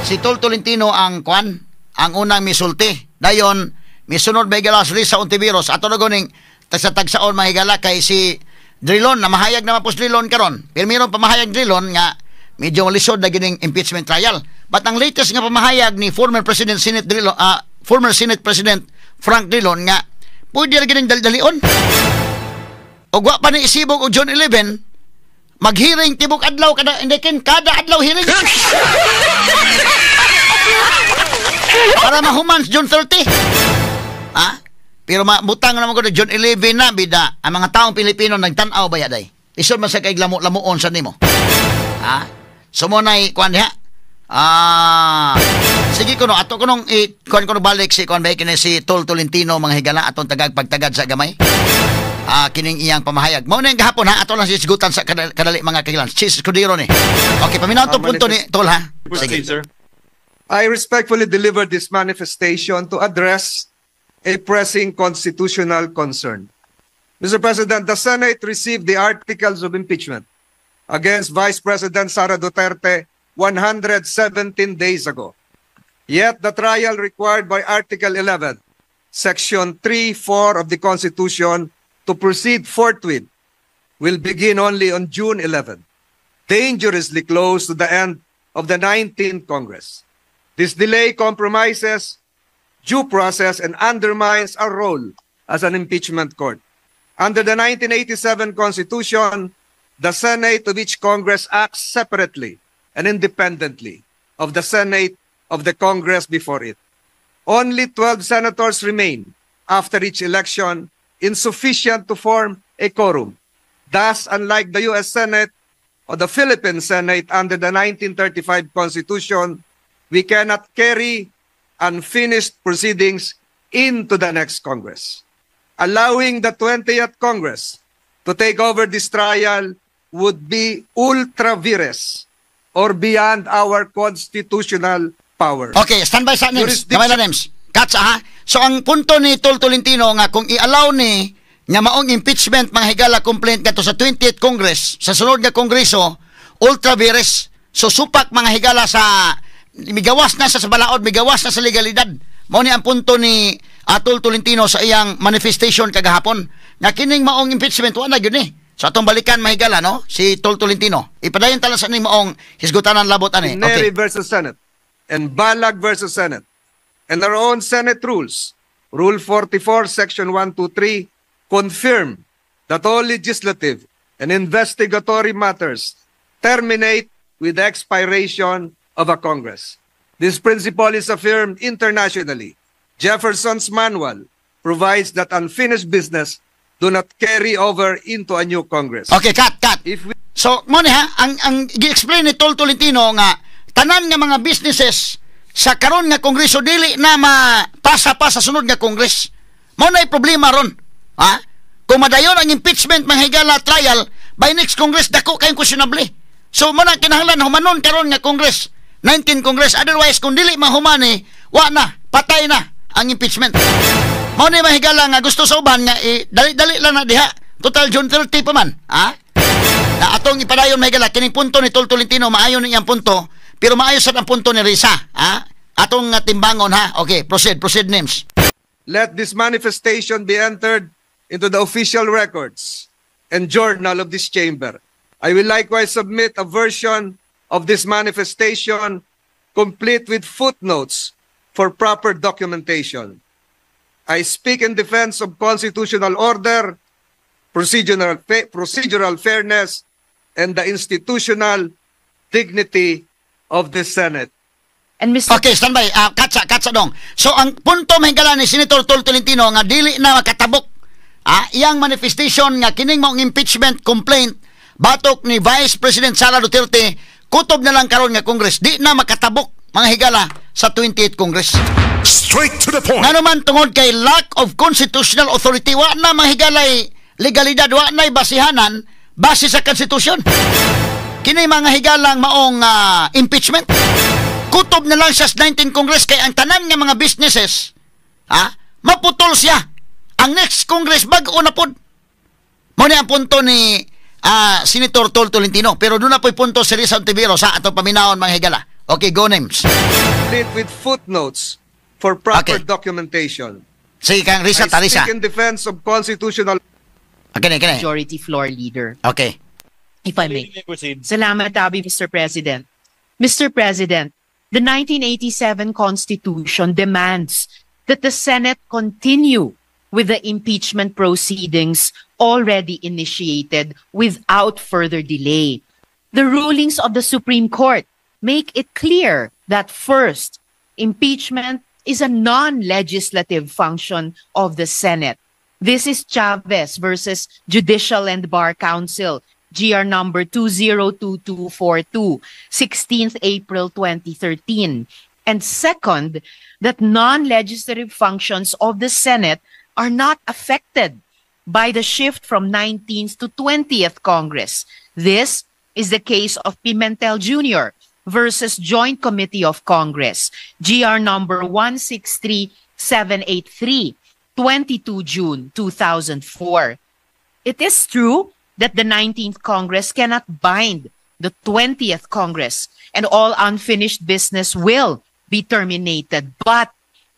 Si Tolentino ang kuan, ang unang misulti. Dayon misunod may galas sa Ontiveros ato na goning tagsa-tagsaon mga higala kay si Drilon na mahayag naman po si Drilon karon. Pero mayroon pamahayag Drilon nga medyo lisod na gining impeachment trial. But ang latest nga pamahayag ni former President President Frank Drilon nga pwede na gining daldalion. O gwa pa ni isibog o June 11 maghiring tibok adlaw kada adlaw hearing. Para mahuman June 30. Pero mabutang naman ko na June 11 na bida ang mga taong Pilipino nagtanaw ba yaday. Isod man sa kay lamuon sa nimo. So mo na kuan diha. Sige kuno ato kunong kuan kuno balik si kuan bay kini si Tolentino mga higala atong pagtagad sa gamay. Kining iyang pamahayag. Mao na gahapon ha ato lang sisgutan sa kadali mga kagilan. Sis Kudiro ni. Okay, paminaw to punto ni Tol ha. Sige. Sir. I respectfully deliver this manifestation to address a pressing constitutional concern. Mr. President, the Senate received the articles of impeachment against Vice President Sara Duterte 117 days ago. Yet the trial required by Article 11, Section 3-4 of the Constitution to proceed forthwith will begin only on June 11, dangerously close to the end of the 19th Congress. This delay compromises due process and undermines our role as an impeachment court. Under the 1987 Constitution, the Senate of each Congress acts separately and independently of the Senate of the Congress before it. Only 12 senators remain after each election, insufficient to form a quorum. Thus, unlike the U.S. Senate or the Philippine Senate under the 1935 Constitution, we cannot carry unfinished proceedings into the next Congress. Allowing the 20th Congress to take over this trial would be ultra vires or beyond our constitutional power. Okay, standby sa names. Kamay na names. Katsa ha? So ang punto ni Tolentino nga kung i-allow ni nga maong impeachment mga higala complaint kato sa 20th Congress, sa sunod nga Kongreso, ultra vires. So supak mga higala sa migawas na sa balaod, migawas na sa legalidad. Mao ni ang punto ni Tolentino sa iyang manifestation kagahapon. Nga kining maong impeachment wala gyud ni. So atong balikan mahigala no si Tolentino. Ipadayon tala sa ning maong hisgutanan labot ani. Neri versus Senate and Balag versus Senate. And our own Senate rules, Rule 44, Section 123, confirm that all legislative and investigatory matters terminate with the expiration of a Congress. This principle is affirmed internationally. Jefferson's manual provides that unfinished business do not carry over into a new Congress. Okay, cut. So, mo ni ha, ang gi-explain ni Tolentino nga tanan nga mga businesses sa karon nga Kongreso dili na mapasa pa sa sunod nga Kongres. Mo na problema ron. Ha? Kung madayon ang impeachment mga higala trial by next Congress dako kayong questionable. So mo na kinahanglan humanon karon nga Congress, 19 Congress. Otherwise kung dili mahumani, wa na, patay na ang impeachment. Mo ni mahigala nga gusto sa uban nga dali-dali lang na diha. Total June 30 pa man. Ha? Na atong ipadayon mahigala kining punto ni Tolentino maayo ni iyang punto. Pero maayos ang punto ni Risa, ha? Atong timbangon, ha? Okay, proceed names. Let this manifestation be entered into the official records and journal of this chamber. I will likewise submit a version of this manifestation complete with footnotes for proper documentation. I speak in defense of constitutional order, procedural fairness, and the institutional dignity of the Senate. And Mr. Okay, standby. Katsa dong. So, ang punto mahigala ni Senator Tol Tolentino nga dili na makatabok iyang manifestation nga kining mong impeachment complaint batok ni Vice President Sara Duterte kutob na lang karon nga Congress. Di na makatabok mga higala sa 28th Congress. Straight to the point. Nga naman tungod kay lack of constitutional authority, wa na mahigalay legalidad, wa na basihanan base sa konstitusyon. Kini mga higalang maong impeachment. Kutob na lang sa 19th Congress kay ang tanan nga mga businesses, maputol siya. Ang next Congress bago na pod. Mo ni ang punto ni Senator Tol Tolentino, pero doon na po'y punto si Risa Ontiveros sa ato paminahon mga higala. Okay, go names. Complete with footnotes for proper Okay. documentation. Sige kang Risa, I Tarisa. speak in defense of constitutional. Okay. Majority Floor Leader, Okay. if I may. Salamat, Abi, Mr. President. Mr. President, the 1987 Constitution demands that the Senate continue with the impeachment proceedings already initiated without further delay. The rulings of the Supreme Court make it clear that first, impeachment is a non-legislative function of the Senate. This is Chavez versus Judicial and Bar Council, GR number 202242, 16th April 2013. And second, that non-legislative functions of the Senate are not affected by the shift from 19th to 20th Congress. This is the case of Pimentel Jr. versus Joint Committee of Congress, GR number 163783, 22 June 2004. It is true that the 19th Congress cannot bind the 20th Congress and all unfinished business will be terminated. But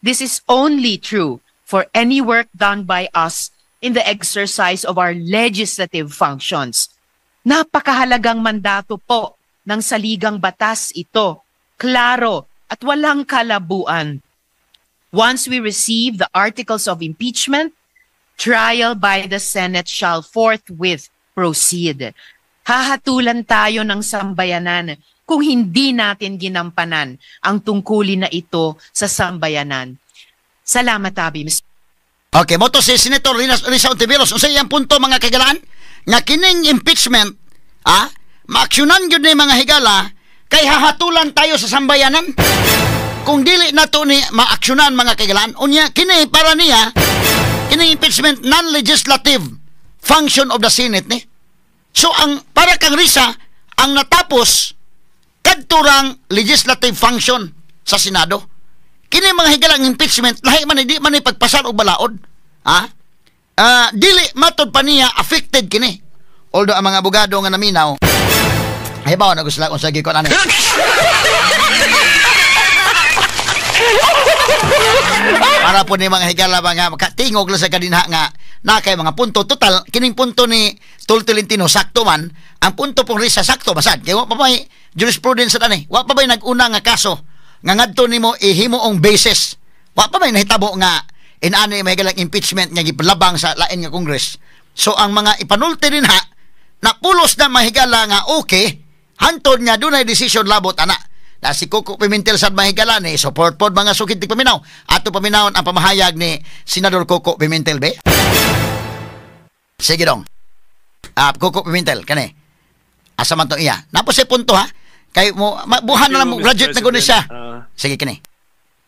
this is only true for any work done by us in the exercise of our legislative functions. Napakahalagang mandato po ng saligang batas ito, klaro at walang kalabuan. Once we receive the articles of impeachment, trial by the Senate shall forthwith proceed. Hahatulan tayo ng sambayanan kung hindi natin ginampanan ang tungkulin na ito sa sambayanan. Salamat, Abi. Okay, moto si Senator Risa Ontiveros. Unsa iyang punto mga kagalaan? Nga kining impeachment, maaksyonan yun ni mga higala kay hahatulan tayo sa sambayanan. Kung dili na to ni maaksyonan mga kagalaan, unya kini para niya, kini impeachment non-legislative function of the Senate ni. So ang para kang Risa, ang natapos kadturang legislative function sa Senado. Kini mga higalang impeachment lahi man di man pagpasar og balaod. Dili matod pa niya affected kini. Although ang mga abogado nga naminaw, hibaw na gusto lang kung sa gikon ano. Para po ni mga higala mga tingog lang sa kadinha nga na kay mga punto total kining punto ni Tol Tolentino sakto man ang punto pong Risa sakto basad kay wa pa may jurisprudence sa ani wa pa may nag-una nga kaso nga ngadto nimo ihimoong basis wa pa may nahitabo nga inani may higalang impeachment nga gipalabang sa lain nga Congress. So ang mga ipanulti din ha napulos na mahigala nga okay hantod nga dunay decision labot ana na si Coco Pimentel sa mahigala ni support pod mga sukid ti paminaw ato paminawon ang pamahayag ni Senador Coco Pimentel be. Sige dong. Coco Pimentel kani asa man to iya napos sa punto ha kay mo buhan na lang mo graduate na gud siya. Sige kani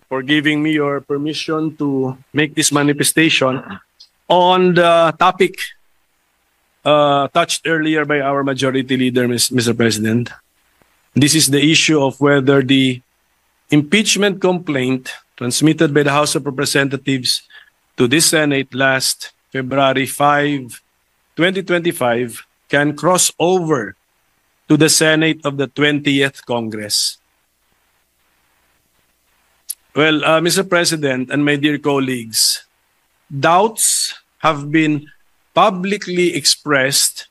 for giving me your permission to make this manifestation on the topic touched earlier by our majority leader, Mr. President. This is the issue of whether the impeachment complaint transmitted by the House of Representatives to this Senate last February 5, 2025 can cross over to the Senate of the 20th Congress. Well, Mr. President and my dear colleagues, doubts have been publicly expressed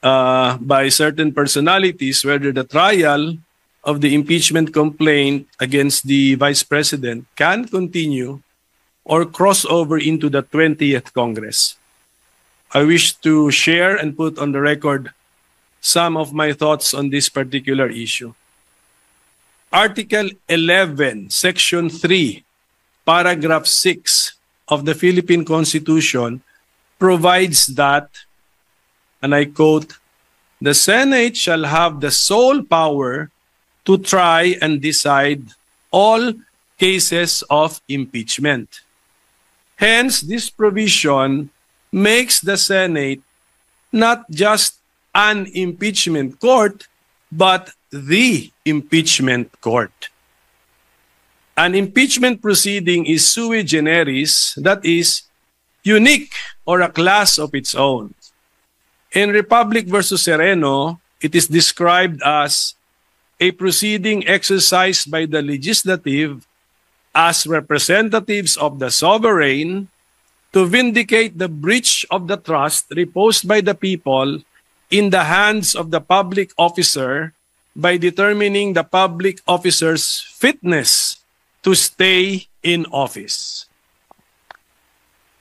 by certain personalities whether the trial of the impeachment complaint against the Vice President can continue or cross over into the 20th Congress. I wish to share and put on the record some of my thoughts on this particular issue. Article 11, Section 3, Paragraph 6 of the Philippine Constitution provides that, and I quote, "The Senate shall have the sole power to try and decide all cases of impeachment." Hence, this provision makes the Senate not just an impeachment court, but the impeachment court. An impeachment proceeding is sui generis, that is, unique or a class of its own. In Republic versus Sereno, it is described as a proceeding exercised by the legislative as representatives of the sovereign to vindicate the breach of the trust reposed by the people in the hands of the public officer by determining the public officer's fitness to stay in office.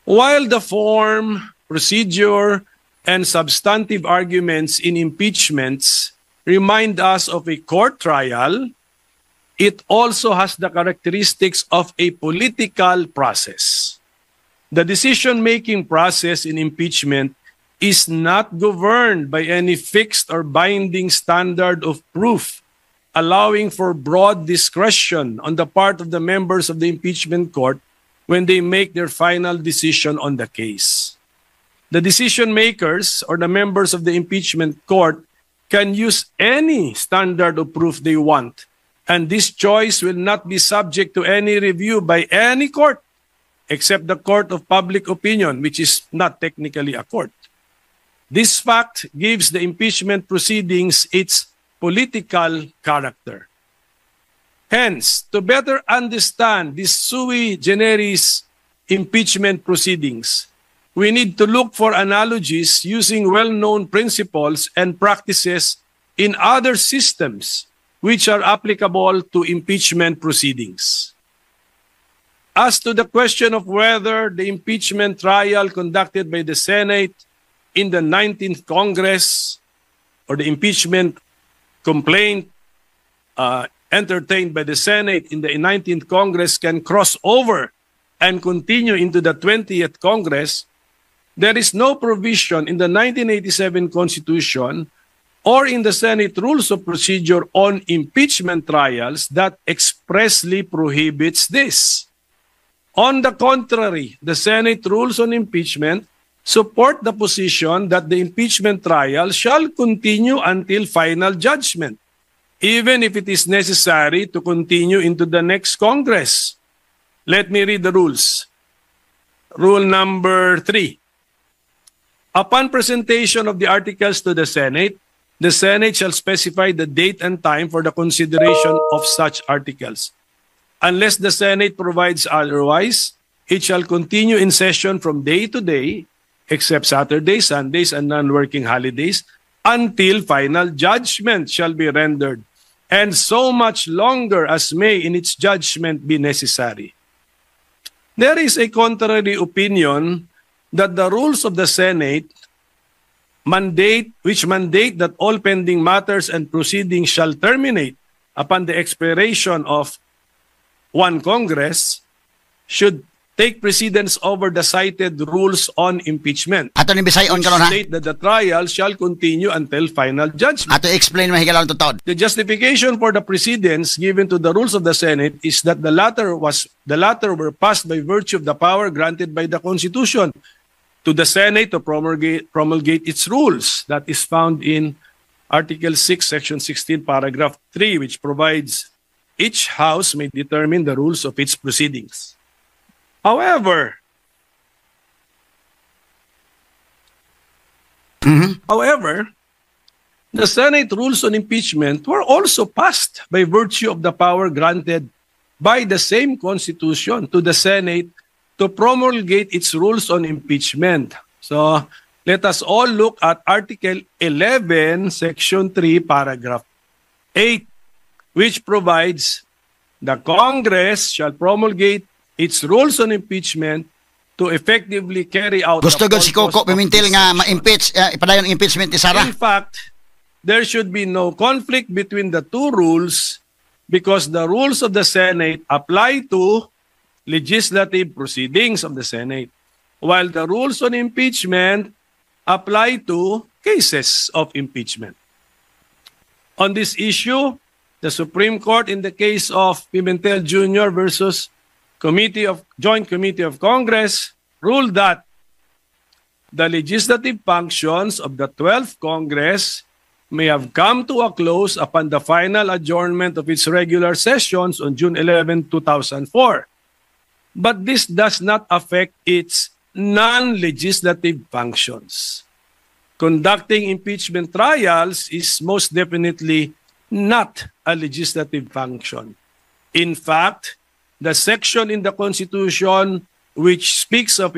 While the form, procedure, and substantive arguments in impeachments remind us of a court trial, it also has the characteristics of a political process. The decision-making process in impeachment is not governed by any fixed or binding standard of proof, allowing for broad discretion on the part of the members of the impeachment court when they make their final decision on the case. The decision makers or the members of the impeachment court can use any standard of proof they want, and this choice will not be subject to any review by any court except the court of public opinion, which is not technically a court. This fact gives the impeachment proceedings its political character. Hence, to better understand these sui generis impeachment proceedings, we need to look for analogies using well-known principles and practices in other systems which are applicable to impeachment proceedings. As to the question of whether the impeachment trial conducted by the Senate in the 19th Congress or the impeachment complaint entertained by the Senate in the 19th Congress can cross over and continue into the 20th Congress, there is no provision in the 1987 Constitution or in the Senate Rules of Procedure on impeachment trials that expressly prohibits this. On the contrary, the Senate Rules on Impeachment support the position that the impeachment trial shall continue until final judgment, even if it is necessary to continue into the next Congress. Let me read the rules. Rule number 3. Upon presentation of the articles to the Senate shall specify the date and time for the consideration of such articles. Unless the Senate provides otherwise, it shall continue in session from day to day, except Saturdays, Sundays, and non-working holidays, until final judgment shall be rendered, and so much longer as may in its judgment be necessary. There is a contrary opinion that the rules of the Senate which mandate that all pending matters and proceedings shall terminate upon the expiration of one Congress should take precedence over the cited rules on impeachment. Ato ni Bisayon karon ha. State that the trial shall continue until final judgment. Ato explain mahigalan tutod. The justification for the precedence given to the rules of the Senate is that the latter were passed by virtue of the power granted by the Constitution to the Senate to promulgate its rules. That is found in Article 6, Section 16, Paragraph 3, which provides each House may determine the rules of its proceedings. However, the Senate rules on impeachment were also passed by virtue of the power granted by the same Constitution to the Senate to promulgate its rules on impeachment. So, let us all look at Article 11, Section 3, Paragraph 8, which provides the Congress shall promulgate its rules on impeachment to effectively carry out Gusto the gud si Coco purpose of Pimentel this nga section. ma-impeach, ipadayon ang impeachment ni Sara. In fact, there should be no conflict between the two rules because the rules of the Senate apply to legislative proceedings of the Senate, while the rules on impeachment apply to cases of impeachment. On this issue, the Supreme Court in the case of Pimentel Jr. versus Joint Committee of Congress ruled that the legislative functions of the 12th Congress may have come to a close upon the final adjournment of its regular sessions on June 11, 2004. But this does not affect its non-legislative functions. Conducting impeachment trials is most definitely not a legislative function. In fact, the section in the Constitution which speaks of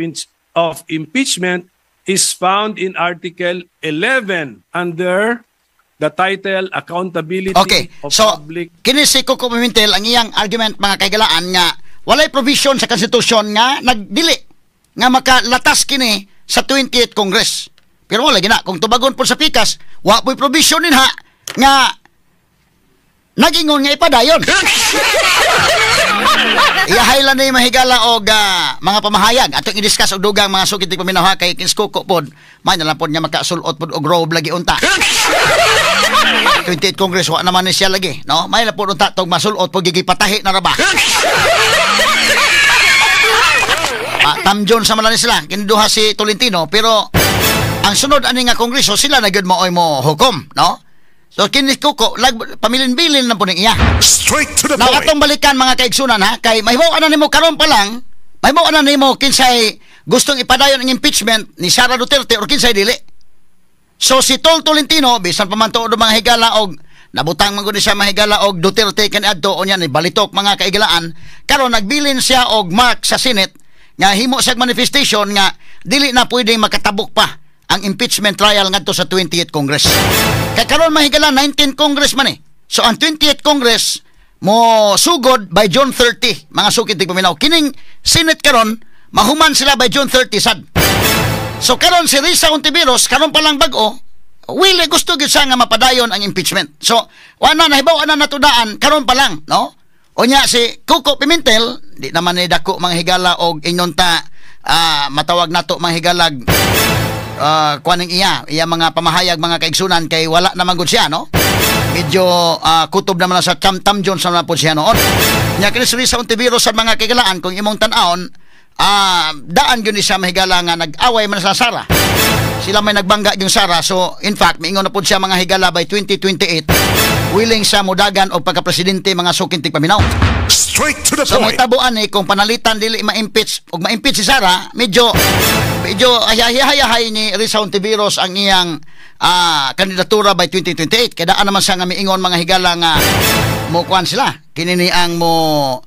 impeachment is found in Article 11 under the title Accountability Okay, of so Public. kini si Coco Pimentel ang iyang argument mga kaigalaan nga walay provision sa konstitusyon nga nagdili nga makalatas kini sa 28th Congress. Pero wala gina kung tubagon po sa pikas, wa po'y provision din ha nga nagingon nga ipadayon. Iyahay lang na yung mahigala o mga pamahayag. Atong i-discuss o dugang mga sukit ng paminaw ha kay Kins Coco po. May nalang po niya makasulot po o grow lagi unta. 28th Congress, wa naman ni siya lagi. No? May nalang po unta itong masulot po gigipatahi na raba. Tamjon sa malani sila. Kiniduha si Tolentino. Pero ang sunod ani nga Kongreso, sila na gyud maoy mo hukom. No? So Kins Coco, pamilin-bilin na po ning iya. Straight to the Now, point. atong balikan mga kaigsunan ha, kay mahibaw na nimo karon pa lang, mahibaw na nimo kinsay gustong ipadayon ang impeachment ni Sara Duterte or kinsay dili. So si Tolentino, bisan pa man tuod mga higala og nabutang man gud siya mahigala og Duterte kaniadto unya ni balitok mga kaigalaan, karon nagbilin siya og mark sa Senate nga himo sa manifestation nga dili na pwedeng makatabok pa ang impeachment trial ngadto sa 20th Congress. Kay karon mahigala 19th Congress man eh. So ang 20th Congress mo sugod by June 30 mga sukit tig paminaw. Kining Senate karon mahuman sila by June 30 sad. So karon si Risa Hontiveros karon pa lang bag-o wili gusto gyud siya nga mapadayon ang impeachment. So wala nahibaw ana natudaan karon pa lang, no? Unya si Coco Pimentel di naman ni dako mga higala og inonta matawag nato mga higalag kuaning iya mga pamahayag mga kaigsunan kay wala naman gud siya, no? Medyo kutob naman sa Tam Jones na po siya noon. Nya kini si Risa Hontiveros sa mga kaigalaan kung imong tan-aon daan gyud ni siya mahigala nga nag-away man sa Sara. Sila may nagbangga yung Sara. So in fact miingon na po siya mga higala by 2028 willing siya mudagan o pagka-presidente mga sukintig paminaw. Straight to the So may point. tabuan kung panalitan dili ma-impeach o ma-impeach si Sara, medyo ayahay ni Risa Hontiveros ang iyang kandidatura by 2028. Kaya daan naman siya nga miingon mga higala nga mo kuan sila. Kinini ang mo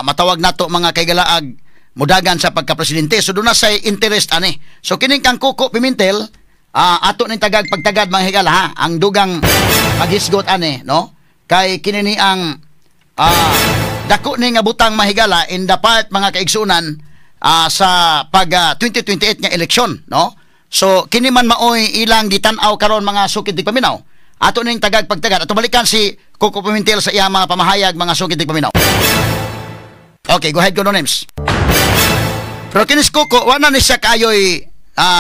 matawag nato mga kaigalaag mudagan sa pagka-presidente. So doon na say interest ani. So kining kang Coco Pimentel ato ning tagag pagtagad mga higala ha, ang dugang paghisgot ani, no? Kay kinini ang dako ni nga butang mahigala in the part mga kaigsunan sa pag 2028 nga eleksyon, no? So kini man maoy ilang gitan-aw karon mga sukid tig paminaw. Ato ning tagag pagtagad. Ato balikan si Coco Pimentel sa iyang mga pamahayag mga sukid tig paminaw. Okay, go ahead, go no names. Pero kinis Coco, wala ni siya kayoy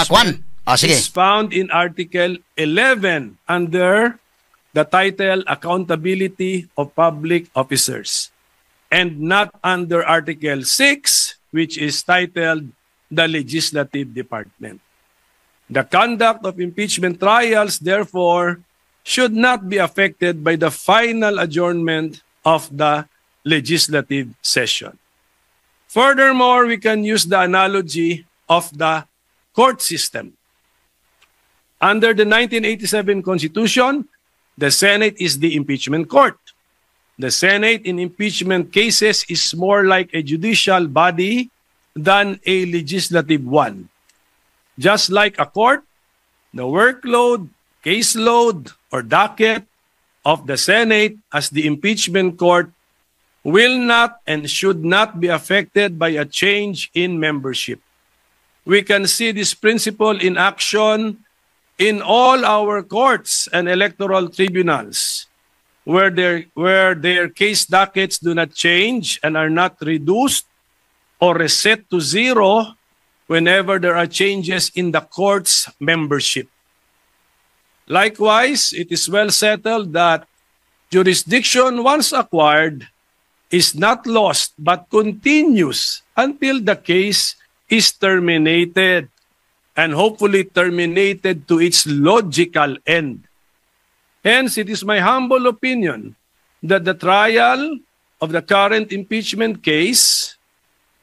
kwan. Sige. Is found in Article 11 under the title Accountability of Public Officers and not under Article 6 which is titled the Legislative Department. The conduct of impeachment trials therefore should not be affected by the final adjournment of the legislative session. Furthermore, we can use the analogy of the court system. Under the 1987 Constitution, the Senate is the impeachment court. The Senate in impeachment cases is more like a judicial body than a legislative one. Just like a court, the workload, caseload, or docket of the Senate as the impeachment court will not and should not be affected by a change in membership. We can see this principle in action in all our courts and electoral tribunals, where their case dockets do not change and are not reduced or reset to zero whenever there are changes in the court's membership. Likewise, it is well settled that jurisdiction once acquired is not lost but continues until the case is terminated, and hopefully terminated to its logical end. Hence, it is my humble opinion that the trial of the current impeachment case,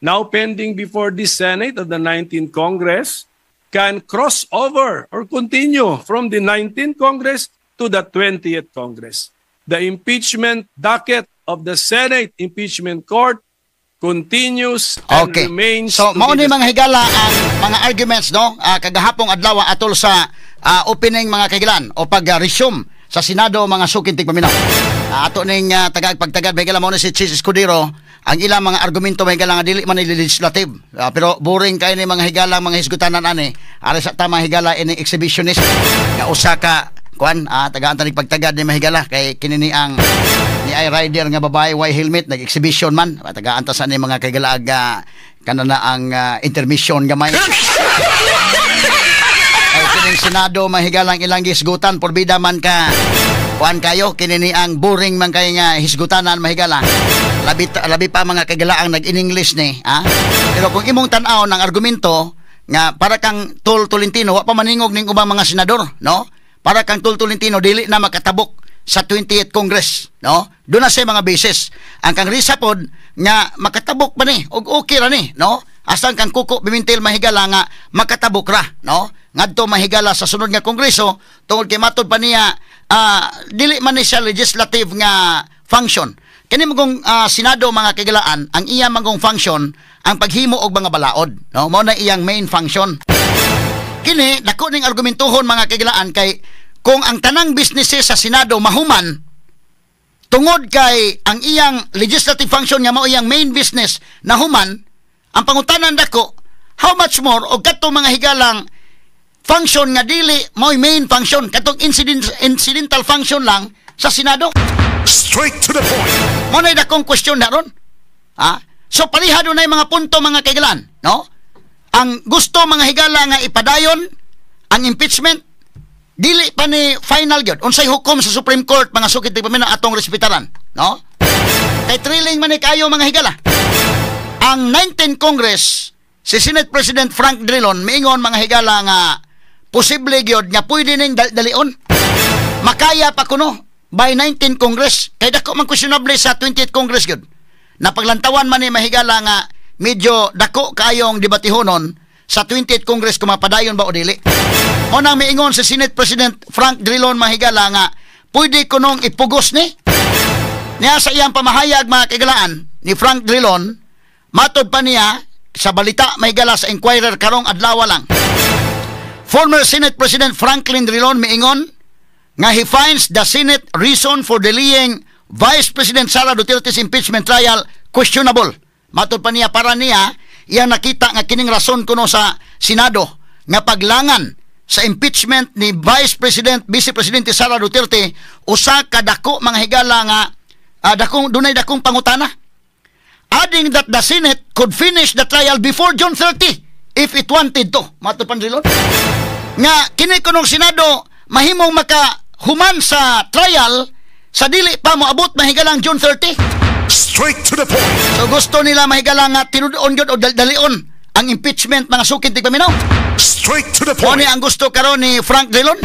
now pending before the Senate of the 19th Congress, can cross over or continue from the 19th Congress to the 20th Congress. The impeachment docket of the Senate Impeachment Court continues and remains. So, mao ni mga higala ang mga arguments, no? Kagahapong adlaw atol sa opening mga kahigalan o pag-resume sa Senado mga sukin tigpaminaw. Ato ning tagapagtagad may higala mao ni si Chis Escudero, ang ilang mga argumento may higala nga dili man legislative. Pero boring kay ni mga higala mga hisgutanan ani. Ari sa tama higala ini exhibitionist nga usa ka kuan tagaan tanig pagtagad ni mahigala kay kinini ang ni ay rider nga babae way helmet nag-exhibition man tagaan ta sa ni mga kagalaag kanana ang intermission gamay ay kining Senado mahigalang ilang hisgutan porbida man ka kuan kayo kinini ang boring man kay nga hisgutanan mahigala labi pa mga kagalaang nag-in-English ni pero kung imong tan-aw ng argumento nga para kang Tul Tolentino wa pa maningog ning ubang mga senador no para kang Tul Tolentino dili na makatabok sa 20th Congress, no? Doon na sa mga basis. Ang kang Risa pod nga makatabok pa ni og okay ra ni, no? Asang kang Kuko Pimentel mahigala nga makatabok ra, no? Ngadto mahigala sa sunod nga kongreso tungod kay matud pa niya dili man ni siya legislative nga function. Kani magong Senado mga kagalaan, ang iya magong function ang paghimo og mga balaod, no? Mao na iyang main function. Kini dako ning argumentohon mga kagalaan kay kung ang tanang businesses sa Senado mahuman tungod kay ang iyang legislative function nga mao iyang main business na human, ang pangutanan dako how much more og kadto mga higalang function nga dili mao main function katong incidental function lang sa Senado. Straight to the point. Mo na dakong question daron. So palihado na mga punto mga kagalaan, no? Ang gusto mga higala nga ipadayon ang impeachment dili pa ni final gyud unsay hukom sa Supreme Court mga sukit tigpaminaw atong respetaran, no? Kay thrilling man ni kayo mga higala. Ang 19th Congress si Senate President Frank Drilon miingon mga higala nga posible gyud nga pwede ning dalion makaya pa kuno by 19th Congress kay dako man questionable sa 20th Congress gyud. Napaglantawan man ni mahigala nga medyo dako kayong debatihonon sa 20th Congress kung mapadayon ba o dili. O nang miingon si Senate President Frank Drilon mahigala nga pwede ko nung ipugos ni niya sa iyang pamahayag mga kagalaan ni Frank Drilon matod pa niya sa balita mahigala sa Inquirer karong adlaw lang. Former Senate President Franklin Drilon miingon nga he finds the Senate reason for delaying Vice President Sara Duterte's impeachment trial questionable. Matod pa niya para niya iyang nakita nga kining rason kuno sa Senado nga paglangan sa impeachment ni Vice Presidente Sara Duterte usa ka dako mga higala nga dunay dakong pangutana. Adding that the Senate could finish the trial before June 30 if it wanted to. Matod pa nilon nga kini kunong Senado mahimong makahuman sa trial sa dili pa moabot mahigalang June 30. Straight to the point. So gusto nila mahigala nga tinud-on gyud o dalion ang impeachment mga sukit tigpaminaw. Straight to the Mo point. ni ang gusto karon ni Frank Drilon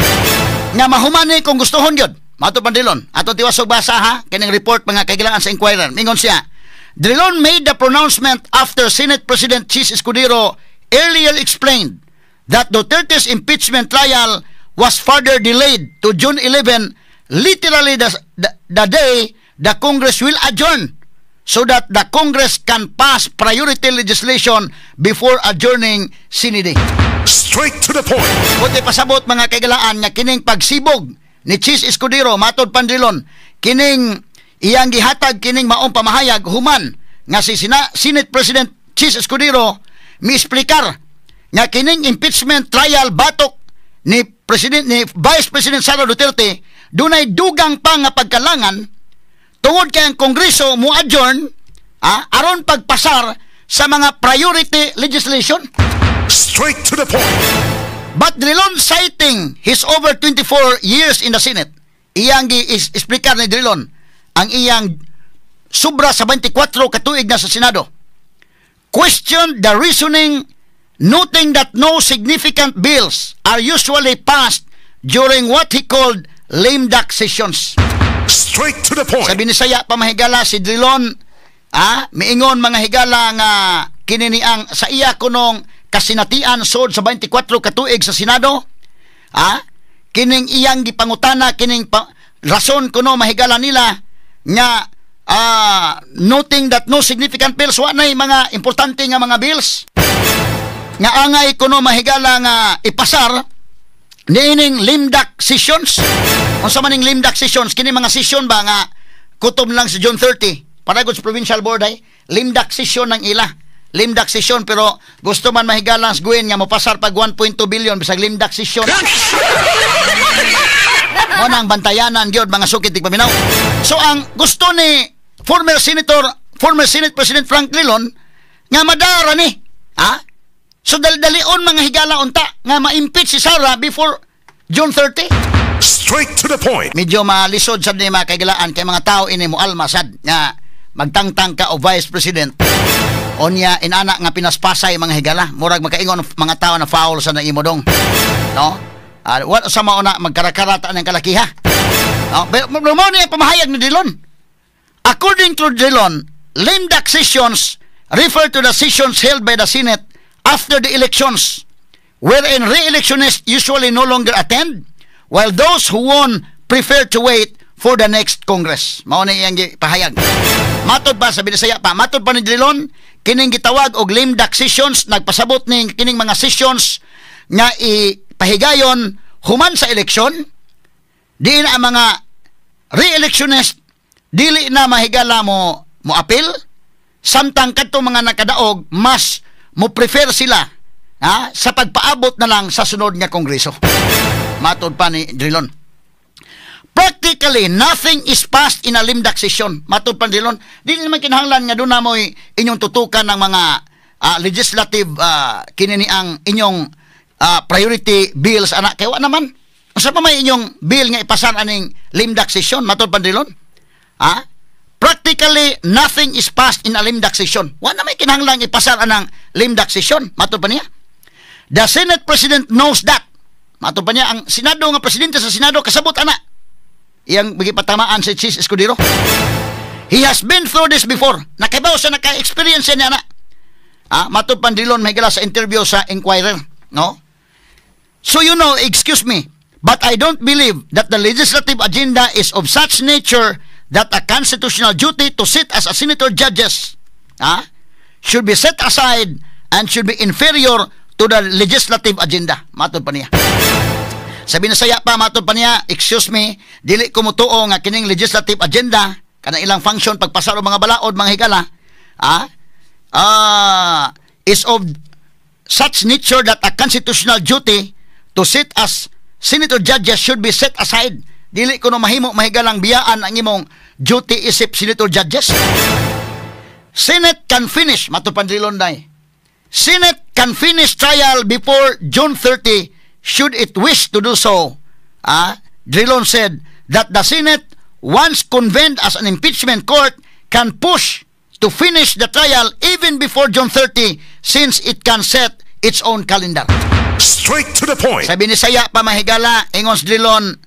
nga mahumani kung gustohon gyud. Mato pa Drilon. Ato tiwasog basa ha kining report mga kaigilaan sa Inquirer. Mingon siya. Drilon made the pronouncement after Senate President Chis Escudero earlier explained that Duterte's impeachment trial was further delayed to June 11, literally the day the Congress will adjourn so that the Congress can pass priority legislation before adjourning Senate. Straight to the point. Kundi pasabot mga kaigalaan nga kining pagsibog ni Chis Escudero matod pandrilon kining iyang gihatag kining maong pamahayag human nga si Senate President Chis Escudero mi-explicar nga kining impeachment trial batok ni Vice President Sara Duterte dunay dugang pa nga pagkalangan tungod kay ang Kongreso mo adjourn aron pagpasar sa mga priority legislation. Straight to the point. But Drilon, citing his over 24 years in the Senate, iyang gi-explicar ni Drilon ang iyang sobra sa 24 katuig na sa Senado, questioned the reasoning, noting that no significant bills are usually passed during what he called lame duck sessions. Straight to the point. Sa binisaya pa mahigala si Drilon, miingon mga higala nga kininiang sa iya kunong kasinatian sod sa 24 katuig sa Senado, kining iyang gipangutana kining rason kuno mahigala nila nga noting that no significant bills, wa nay mga importante nga mga bills nga angay kuno mahigala nga ipasar niining limdak sessions. Unsa man ning limdak sessions? Kini mga session ba nga kutom lang sa June 30 para gud sa provincial board ay limdak session ng ila. Limdak session pero gusto man mahigala sa guwen nga mopasar pag 1.2 billion bisag limdak session. Mo nang bantayanan gyud mga sukit tig paminaw. So ang gusto ni former Senate President Frank Drilon nga madara ni, so daldalion mga higala unta nga ma-impeach si Sara before June 30. Straight to the point. Medyo malisod sad ni mga kaigalaan kay mga tao ini mo almasad nga magtangtang ka o Vice President. Onya inana nga pinaspasay mga higala, murag makaingon mga tao na foul sa nang imodong. No? What sa mauna magkarakarata ng kalakiha. No? Pero mo ni pamahayag ni Drilon. According to Drilon, lame duck sessions refer to the sessions held by the Senate after the elections, wherein re-electionists usually no longer attend, while those who won prefer to wait for the next Congress. Mao ni iyang pahayag. Matod pa sa binisaya pa, matod pa ni Drilon, kining gitawag og lame duck sessions, nagpasabot ning kining mga sessions nga ipahigayon human sa eleksyon, diin ang mga re-electionist dili na mahigala mo apil, samtang kadto mga nakadaog mas mo prefer sila sa pagpaabot na lang sa sunod nga kongreso. Matod pa ni Drilon. Practically nothing is passed in a lame duck session. Matod pa ni Drilon. Dili naman kinahanglan nga doon na mo inyong tutukan ng mga legislative kinini ang inyong priority bills anak kay wa naman. Usa pa may inyong bill nga ipasan aning lame duck session. Matod pa ni Drilon. Practically nothing is passed in a lame duck session. Wa na may kinahanglan ipasar anang lame duck session. Matod pa niya. The Senate President knows that. Matod pa niya ang Senado nga presidente sa Senado kasabot ana. Iyang magipatamaan si Chis Escudero. He has been through this before. Nakabaw sa naka-experience niya na. Matod pa Drilon may gala sa interview sa Inquirer, no? So excuse me, but I don't believe that the legislative agenda is of such nature that a constitutional duty to sit as a senator judges should be set aside and should be inferior to the legislative agenda. Matod pa niya. Sabi na saya pa, matod pa niya, excuse me, dili ko mutuo nga kining legislative agenda, kana ilang function pagpasar og mga balaod, mga higala, is of such nature that a constitutional duty to sit as senator judges should be set aside. Dili ko no mahimo mahigalang biyaan ang imong duty isip senator judges. Senate can finish, matupan Drilon day. Senate can finish trial before June 30 should it wish to do so. Drilon said that the Senate, once convened as an impeachment court, can push to finish the trial even before June 30 since it can set its own calendar. Straight to the point. Sabi ni saya pa mahigala ingon si Drilon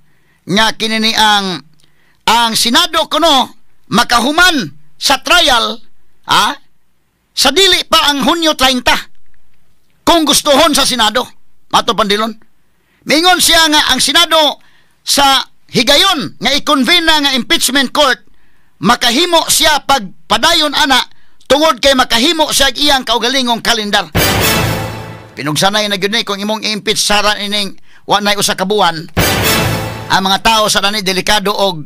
nga kinini ang Senado kuno makahuman sa trial sa dili pa ang Hunyo 30 kung gustuhon sa Senado. Mato Pandilon mingon siya nga ang Senado sa higayon nga i-convene na nga impeachment court makahimo siya pagpadayon ana tungod kay makahimo siya iyang kaugalingong kalendar. Pinugsanay na gyud ni kung imong i-impeach sara ining wa nay usa ka buwan. Ang mga tao sa ni delikado og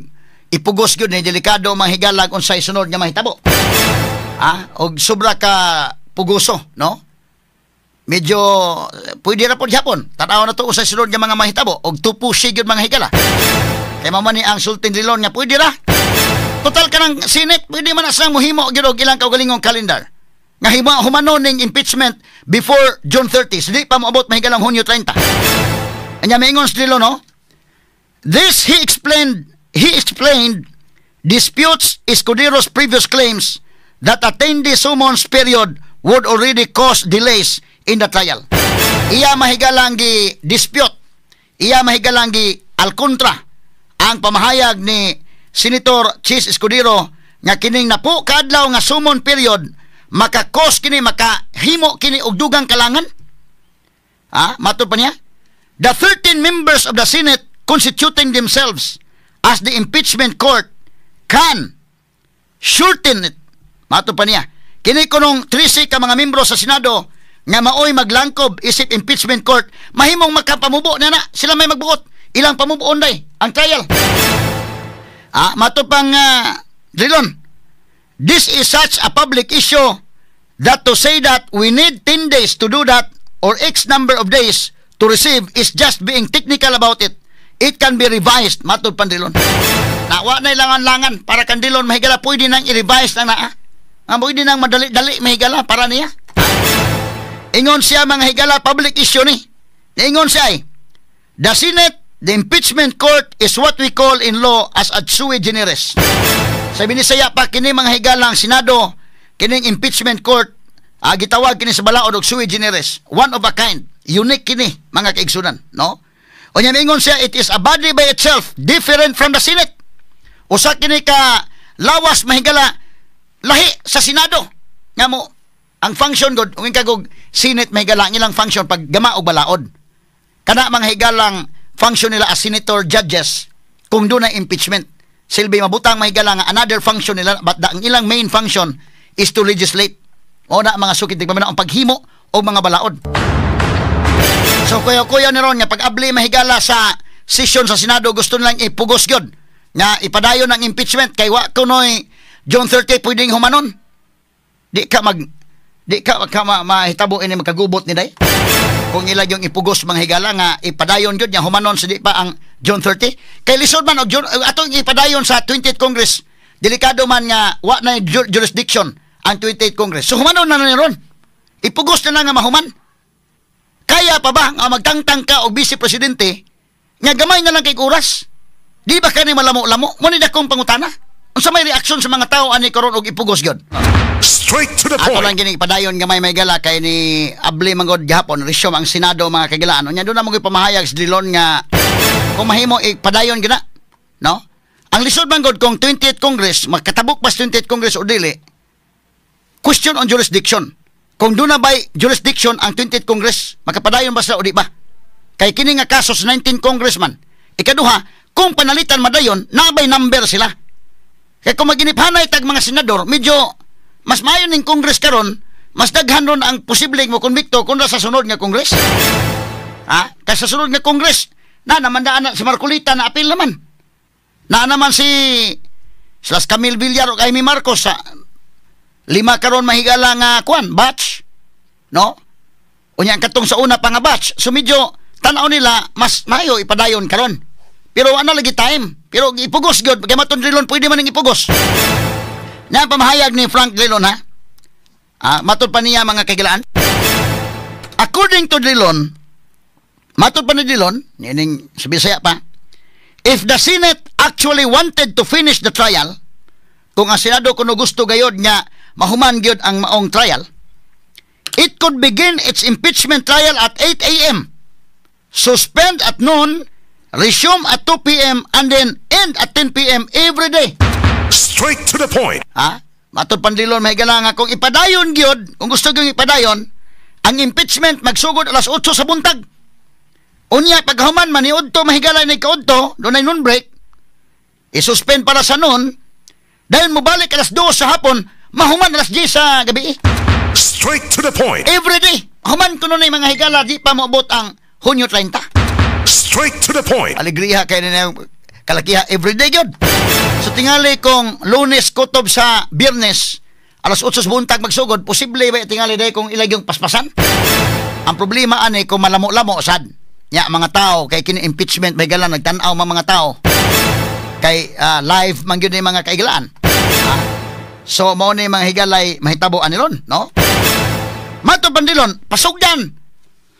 ipugos gyud ni delikado ang higalag unsay sunod nga mahitabo. Og sobra ka puguso, no? Medyo pwede ra pod Japon. Tanaw na to unsay sunod nga mga mahitabo og tupusi gyud mga higala. Kay mamo ni ang Sultan Drilon nga pwede ra. Total ka ng Senate, pwede man asang muhimo gyud og ilang kaugalingong kalendar. Nga humanon ning impeachment before June 30. Di pa moabot mahigalang Hunyo 30. Anya maingon si Drilon, no? This he explained disputes Escudero's previous claims that a 10-day summons period would already cause delays in the trial. Iya mahigalang gi dispute. Iya mahigalang gi alkontra ang pamahayag ni Senator Chis Escudero nga kining napo kadlaw nga summon period makakos kini makahimo kini og dugang kalangan. Matud pa niya, the 13 members of the Senate constituting themselves as the impeachment court can shorten it. Matud pa niya, kini kunong 13 ka mga membro sa Senado nga maoy maglangkob isip impeachment court, mahimong makapamubo na sila may magbuot. Ilang pamubuon day ang trial. Matud pang Drilon, this is such a public issue that to say that we need 10 days to do that or X number of days to receive is just being technical about it. It can be revised, matud Pandilon. Nawa na ilangan-langan para Kandilon mahigala, pwede nang i-revise na pwede nang madali-dali mahigala para niya. Ingon siya mga higala, public issue ni. Ingon siya the Senate, the impeachment court is what we call in law as ad sui generis. Sabi ni saya pa kini mga higalang Senado, kining impeachment court, gitawag kini sa balaod og sui generis, one of a kind, unique kini mga kaigsunan, no? O niya mingon siya, it is a body by itself, different from the Senate. Usa kini ka lawas mahigala lahi sa Senado. Nga mo, ang function god, ungin kagog Senate mahigala ang ilang function pag gama og balaod. Kana mga higalang function nila as senator judges kung doon na impeachment. Silbi mabutang mahigala nga another function nila, but ang ilang main function is to legislate. O na mga sukit tigpamana ang paghimo o mga balaod. So kuya-kuya ni ron nga pag-abli mahigala sa session sa Senado, gusto nilang ipugos yun nga ipadayon ng impeachment kay wa kunoy June 30 pwedeng humanon. Di ka mahitabo ini magkagubot ni day. Kung ila yung ipugos mga higala nga ipadayon yun nga humanon sa di pa ang June 30. Kay lisod man og atong ipadayon sa 20th Congress. Delikado man nga wa na jurisdiction ang 28th Congress. So humanon na ron. Ipugos na nga mahuman. Kaya pa ba nga magtangtang ka o vice presidente nga gamay na lang kay oras? Di ba kani malamo-lamo? Mo ni dakong pangutana? Unsa may reaksyon sa mga tao ani karon og ipugos gyud? Straight to the Ato point. lang gini padayon gamay may gala kay ni abli manggod gihapon resume ang Senado mga kagalaan. Unya do na mo pamahayag sa Drilon nga kung mahimo ipadayon gina, no? Ang lisod manggod kung 20th Congress makatabok pas 20th Congress o dili. Question on jurisdiction. Kung doon na ba'y jurisdiction ang 20th Congress, makapadayon ba sila o di ba? Kay kini nga kaso sa 19 congressman. Ikaduha, kung panalitan madayon, nabay number sila. Kaya kung maginiphanay tag mga senador, medyo mas mayon ng Congress karon, mas daghan ron ang posibleng mo konbikto kung sa sunod nga Congress. Kaya sa sunod nga Congress, naman si Marcolita na apil naman. Naman si Slas Camille Villar o Amy Marcos sa 5 karon mahigala nga batch, no? Unya katong sa una pa nga batch, so medyo tanaw nila mas mayo ipadayon karon. Pero ano lagi time? Pero ipugos gyud kay maton Drilon pwede man ning ipugos. Na pamahayag ni Frank Drilon matod pa niya mga kagalaan. According to Drilon, matod pa ni Drilon, nining sa Bisaya pa, if the Senate actually wanted to finish the trial, kung ang Senado kuno gusto gayod nga mahuman gyud ang maong trial, it could begin its impeachment trial at 8 a.m., suspend at noon, resume at 2 p.m., and then end at 10 p.m. every day. Straight to the point. Matod Pandilon may gala nga kung ipadayon gyud, kung gusto gyud ipadayon, ang impeachment magsugod alas 8 sa buntag. Unya paghuman maniudto mahigala ni kaudto, dunay noon break, isuspend para sa noon, dahil mo balik alas 2 sa hapon, mahuman alas 10 sa gabi. Straight to the point. Every day. Human kuno na yung mga higala, di pa moabot ang Hunyo 30. Straight to the point. Aligriha kayo na kalakiha everyday yun. So tingali kung Lunes kutob sa Biyernes, alas 8 sa buntag magsugod, posible ba tingali day kung ilagyong paspasan? Ang problema ani kung malamo-lamo sad. Nya mga tao kay kini impeachment may galan nagtan-aw mga tao. Kay live man gyud ni mga kaigalaan. So mao ni mga higalay mahitabo anilon, no? Mato pandilon, pasugdan.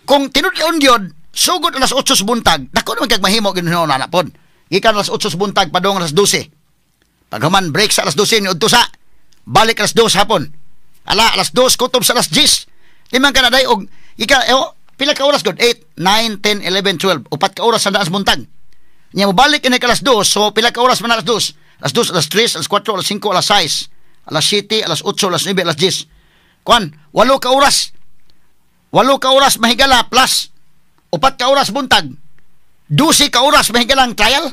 Kung tinud-on gyud sugod alas 8 sa buntag, dako naman kag mahimo gyud na napon. Gikan alas 8 sa buntag padung alas 12. Paghuman break sa alas 12 ni udto sa balik alas 2 hapon. Alas 2 kutob sa alas 10. Limang ka na day og pila ka oras gud? 8, 9, 10, 11, 12. Upat ka oras sa daas buntag. Nya mo balik ini alas 2, so pila ka oras man alas 2? Alas 2, alas 3, alas 4, alas 5, alas 6, alas 7, alas 8, alas 9, alas 10. Kuan, 8 ka oras. 8 ka oras mahigala plus upat ka oras buntag. 12 ka oras mahigalang trial.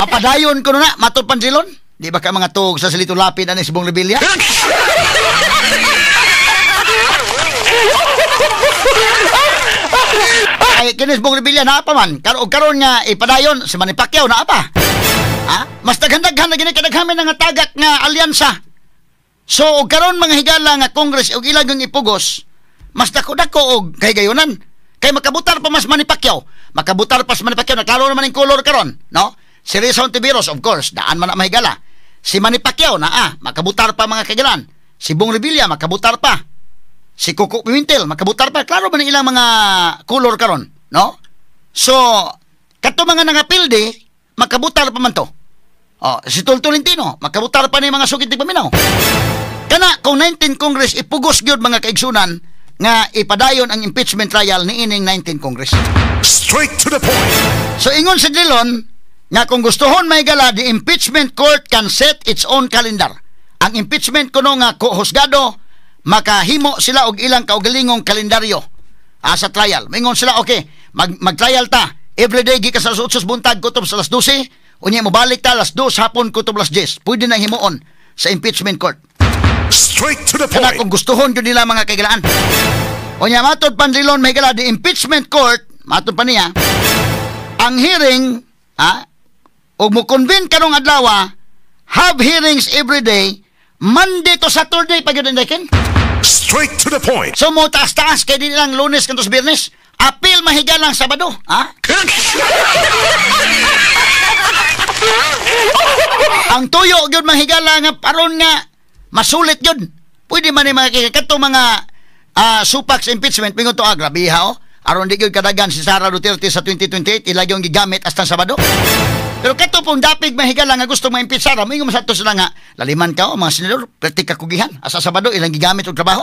Mapadayon ko na matod pansilon. Di ba ka mga tug sa Silito Lapid ani Subong Rebilla? Ay kini Subong Rebilla na pa man. Karon nga ipadayon si Manny Pacquiao na pa. Ha? Mas daghan-daghan na gini kadaghamen nga tagak nga alyansa. So karon mga higala nga Congress og ilagang ipugos, mas dako-dako og kay gayonan. Kay makabutar pa mas Manny Pacquiao. Makabutar pa si Manny Pacquiao naklaro naman ang color karon, no? Si Rizal Tiveros, of course, daan man na mahigala. Si Manny Pacquiao na makabutar pa mga kaigalan. Si Bong Revilla makabutar pa. Si Coco Pimentel makabutar pa. Klaro man ang ilang mga color karon, no? So, kato mga nangapilde, makabutar pa man to. Si Tolentino makabutar pa ni mga sugid paminaw. Kana kung 19 Congress ipugos gyud mga kaigsunan nga ipadayon ang impeachment trial ni ining 19 Congress. Straight to the point. So ingon sa Drilon nga kung gustohon may gala, the impeachment court can set its own calendar. Ang impeachment kuno nga husgado makahimo sila og ilang kaugalingong kalendaryo sa trial. Mingon sila okay, mag-trial ta everyday gikas sa 8 buntag kutob sa alas 12, unya mo balik ta alas 2 hapon kutob alas 10. Pwede na himuon sa impeachment court. Straight to the Kana point. kung gustohon jud nila mga kaigalaan. Unya matod Pandrilon may gala, the impeachment court matod pa niya ang hearing o mo convene karong adlaw, have hearings every day, Monday to Saturday pag yun dakin. Straight to the point. So mo taas-taas kay di lang Lunes kantos Biyernes, apil mahiga lang Sabado, Ang tuyo gyud mahiga lang nga paron nga masulit gyud. Pwede man ni mga kato mga supak sa impeachment pingon to grabiha aron di gyud kadagan si Sara Duterte sa 2028 ilagyong gigamit hasta Sabado. Pero kato pong dapig mahiga lang nga gusto ma-impeach Sara, mingon masadto sila nga laliman ka mga senador, perti ka kugihan asa Sabado ilang gigamit og trabaho.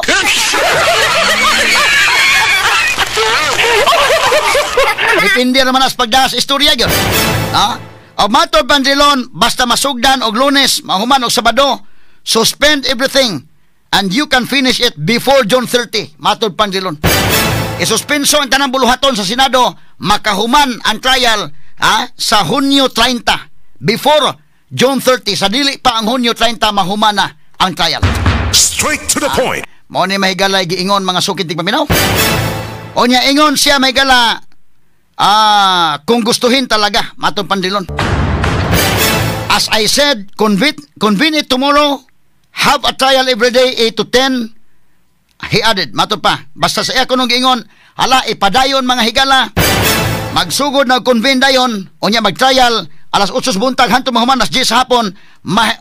Depende naman as pagdas istorya gyud. O matod Pandrilon, basta masugdan og Lunes, mahuman og Sabado, suspend everything and you can finish it before June 30. Matod Pandrilon. Isuspenso ang tanang buluhaton sa Senado, makahuman ang trial sa Hunyo 30 before June 30. Sa dili pa ang Hunyo 30 mahumana ang trial. Straight to the point. Mao ni mahigalay giingon mga sukid tigpaminaw. O nya ingon siya mahigala kung gustuhin talaga matong Pandrilon. As I said, convene it tomorrow, have a trial every day 8 to 10. He added, matod pa, basta sa iya kunong giingon, hala ipadayon mga higala, magsugod na convene dayon, o nya mag-trial alas 8 buntag hanto mahuman alas 10 hapon,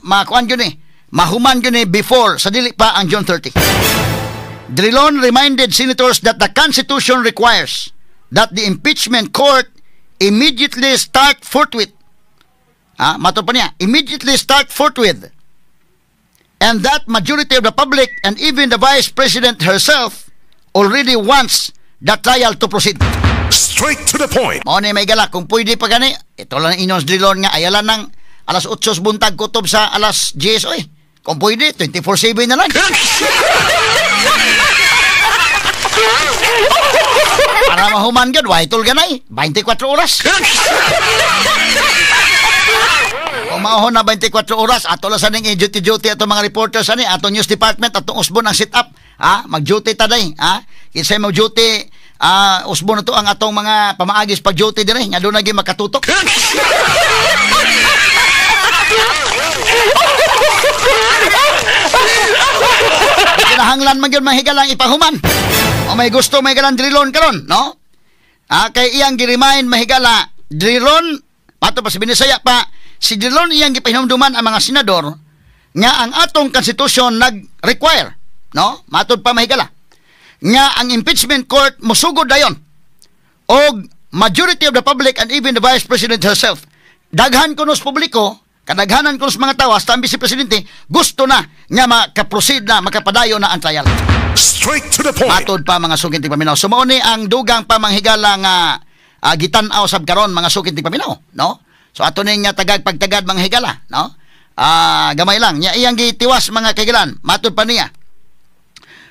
makuan gyud ni, mahuman gyud ni before sa dili pa ang June 30. Drilon reminded senators that the Constitution requires that the impeachment court immediately start forthwith. Matod pa niya, immediately start forthwith. And that majority of the public and even the Vice President herself already wants the trial to proceed. Straight to the point. Mao ni may gala kung pwede pa gani, ito lang inyong Drilon nga ayalan ng alas 8 buntag kutob sa alas 10 oy. Kung pwede 24/7 na lang. Para mahuman gud, why tol ganay 24 oras. Umahon na 24 oras ato la sa ning duty ato mga reporters ani ato news department ato usbon ang sit up. Mag-duty taday, Kinsay mo duty usbon to ang atong mga pamaagis pag-duty dire nga doon lagi makatutok. Kinahanglan man gyud mahigalang ipahuman. O may gusto may galang drilon karon, no? Kay iyang gi-remind mahigala drilon pato pa sa Binisaya pa si drilon iyang gipahinumduman ang mga senador nga ang atong konstitusyon nag-require, no? Matod pa mahigala nga ang impeachment court musugod dayon og majority of the public and even the vice president herself daghan kuno sa publiko kadaghanan kuno sa mga tawo hasta ang vice presidente gusto na nga makaproceed na makapadayon na ang trial. Straight to the point. Matod pa mga sukintig paminaw. Sumao ni ang dugang pamanghigala nga gitan-aw sab karon mga sukintig paminaw, no? So ato ning nga tagag pagtagad mga higala, no? Gamay lang nya iyang gitiwas mga kaigalan. Matod pa niya.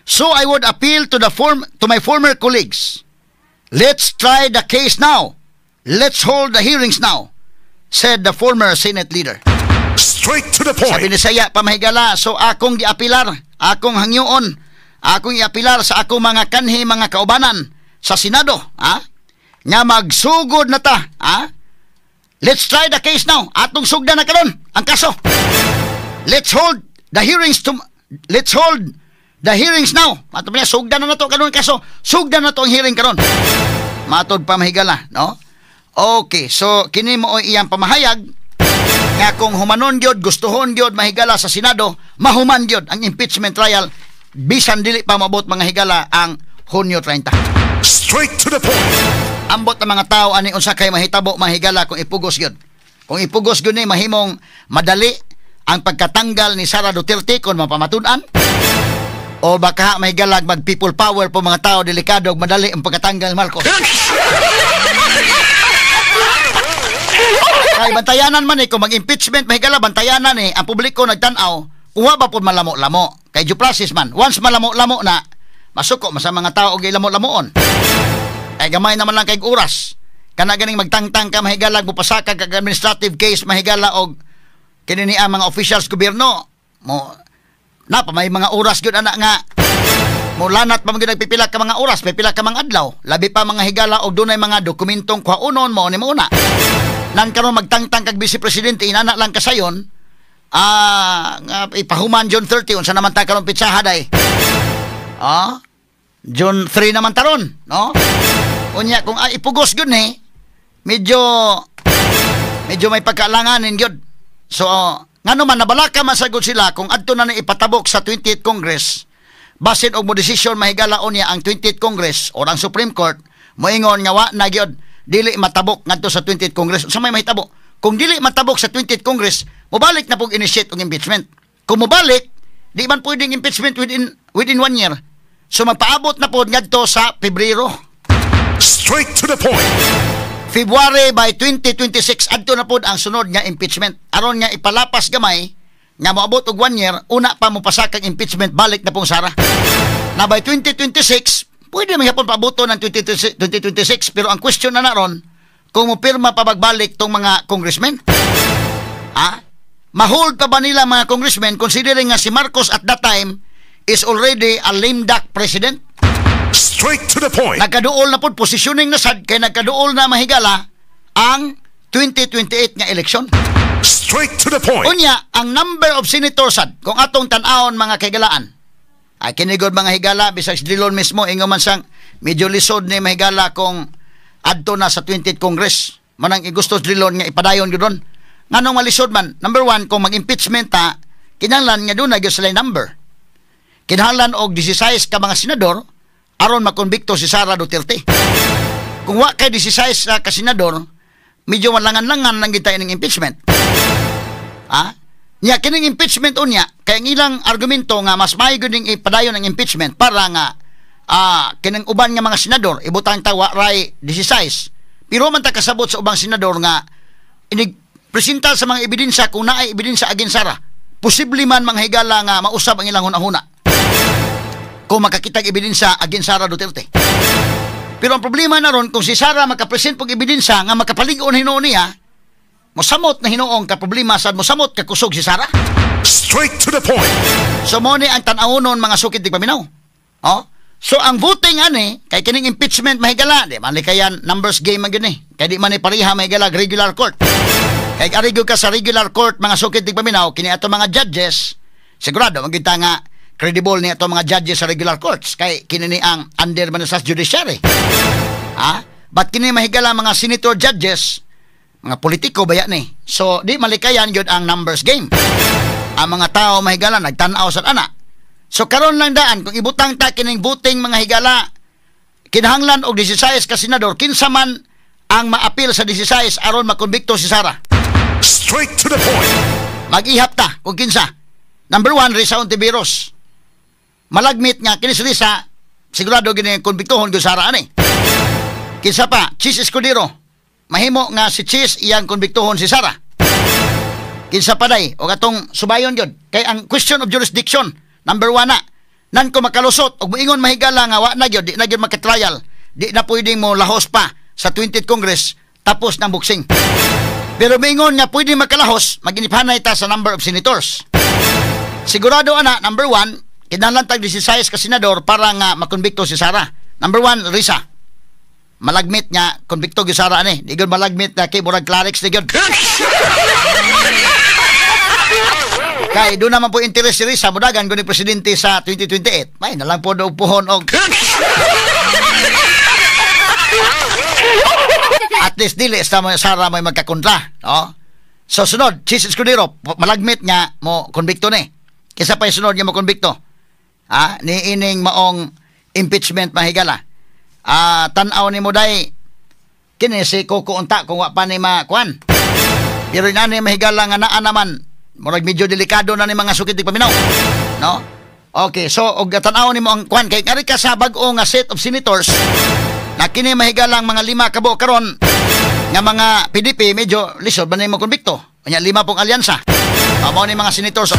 So I would appeal to my former colleagues. Let's try the case now. Let's hold the hearings now, said the former Senate leader. Straight to the Sa point. Binisaya pamahigala, so akong giapilar, akong hangyoon, akong iapilar sa akong mga kanhi mga kaubanan sa Senado, nga magsugod na ta, Let's try the case now. Atong sugdan na karon ang kaso. Let's hold the hearings now. Matod niya, sugdan na to karon kaso. Sugdan na to ang hearing karon. Matod pa mahigala, no? Okay, so kini mo iyang pamahayag nga kung humanon gyud, gustuhon gyud mahigala sa Senado, mahuman gyud ang impeachment trial bisan dili pa mabot mga higala ang Hunyo 30. Straight to the point. Ambot ang mga tao ani unsa kay mahitabo mahigala kung ipugos gyud. Kung ipugos gyud ni mahimong madali ang pagkatanggal ni Sara Duterte kung mapamatud-an. O baka mahigala mag people power po mga tao delikado ug madali ang pagkatanggal Marcos. Kay bantayanan man kung mag-impeachment mahigala bantayanan ang publiko nagtan-aw uwa ba po malamo-lamo. Kay due process man once malamo-lamo na masuko sa mga tao og ilamo-lamoon. Ay gamay naman lang kay oras. Kana ganing magtangtang ka mahigala mupasaka kag administrative case mahigala og kini ni ang mga officials gobyerno mo na pa may mga oras gyud ana nga mulanat pa mga nagpipila ka mga oras may pila ka mga adlaw labi pa mga higala og dunay mga dokumentong kuhaunon mo ni mauna nan karon magtangtang kag vice presidente inana lang kasayon nga ipahuman June 30 unsa naman ta karon pitsaha day June 3 naman taron, no? Unya kung ipugos gyud ni medyo may pagkaalanganin gyud. So ngano man nabalaka masagod sila kung adto na ipatabok sa 20th Congress basin og mo desisyon mahigala unya ang 20th Congress o ang Supreme Court moingon nga wa na gyud dili matabok ngadto sa 20th Congress. Unsa may mahitabo? Kung dili matabok sa 20th Congress, mobalik na pug initiate og impeachment. Kung mobalik, di man pwedeng impeachment within 1 year. So magpaabot na po ngadto sa Pebrero. Straight to the point. February by 2026 adto na po ang sunod nga impeachment. Aron nga ipalapas gamay nga moabot og 1 year, una pa mo pasakang impeachment balik na pong Sara. Na by 2026, pwede may hapon paaboto ng 2026 pero ang question na naron kung mo pirma pa magbalik tong mga congressmen. Mahold pa ba nila mga congressmen considering nga si Marcos at that time is already a lame duck president? Straight to the point. Nagkaduol na po, positioning na sad, kaya nagkaduol na mahigala ang 2028 nga eleksyon. Straight to the point. Unya, ang number of senators sad, kung atong tan-awon mga kaigalaan, ay kinigod mga higala, besides Drilon mismo, ingo man sang medyo lisod ni mahigala kung adto na sa 20th Congress. Manang gusto Drilon nga ipadayon yun. Nganong malisod man, number 1, kung mag-impeachment kinahanglan nga doon na sila number. Kinahanglan og 16 ka mga senador aron makonbikto si Sara Duterte. Kung wa kay 16 ka senador, medyo malangan-langan lang gitay ning impeachment. Nya kining impeachment unya kay ang ilang argumento nga mas maayo ning ipadayon ang impeachment para nga kining uban nga mga senador ibutang tawa ray 16. Pero man ta kasabot sa ubang senador nga inig presenta sa mga ebidensya kung naay ebidensya agin Sara. Posible man mga higala nga mausab ang ilang hunahuna kung makakitag ebidensya agin Sara Duterte. Pero ang problema na ron, kung si Sara makapresent pag ebidensya nga makapalig-on hinuon niya, mosamot na hinuong ka problema sad mosamot ka kusog si Sara. Straight to the point. So mo ni ang tan-awon mga sukit di paminaw. Oh? So ang voting ani kay kining impeachment mahigala, di man kayan numbers game man gini. Kay di man ni pareha mahigala regular court. Kay arigyo ka sa regular court mga sukit di paminaw kini ato mga judges sigurado magita nga credible ni ato mga judges sa regular courts kay kini ni ang under man sa judiciary. But kini mahigala mga senator judges mga politiko baya ni. So di malikayan gyud ang numbers game. Ang mga tao mahigala nagtan-aw sa ana. So karon lang daan kung ibutang ta kining voting mga higala kinahanglan og 16 ka senador kinsa man ang maapil sa 16 aron makonbikto si Sara. Straight to the point. Mag-ihap ta kung kinsa. Number 1, Risa Ontiveros. Malagmit nga kini si Risa sigurado gini konbiktohon gyud Sara ani. Kinsa pa? Chis Escudero. Mahimo nga si Chis iyang konbiktohon si Sara. Kinsa pa day o atong subayon gyud kay ang question of jurisdiction number 1 na nan ko makalusot og moingon mahigala nga wa na gyud di na gyud maka-trial di na pwedeng mo lahos pa sa 20th Congress tapos ng boxing pero moingon nga pwede makalahos maginiphanay ta sa number of senators sigurado ana number 1 kinahanglan tag 16 ka senador para nga makonbikto si Sara number 1 Risa malagmit nga konbikto gyud Sara ani di gyud malagmit na kay murag Clarix di gyud kay doon naman po interes si Risa mudagan kung ni presidente sa 2028 may nalang po daw puhon og at least dili sa Sara may magkakontra no? So sunod Chis Escudero malagmit nga mo konbikto ni kisa pa yung sunod nga mo konbikto ni ining maong impeachment mahigala tan-aw ni mo day kini si Coco unta kung wa pa ni makuan pero inani mahigala nga naa naman murag medyo delikado na ni mga sukit paminaw no okay so og tan-aw nimo ang kuan kay ngari ka sa bag-o nga set of senators na kini mahigalang mga 5 kabo karon nga mga PDP medyo lisod ba nimo konbikto nya 5 pong alyansa mao ni mga senators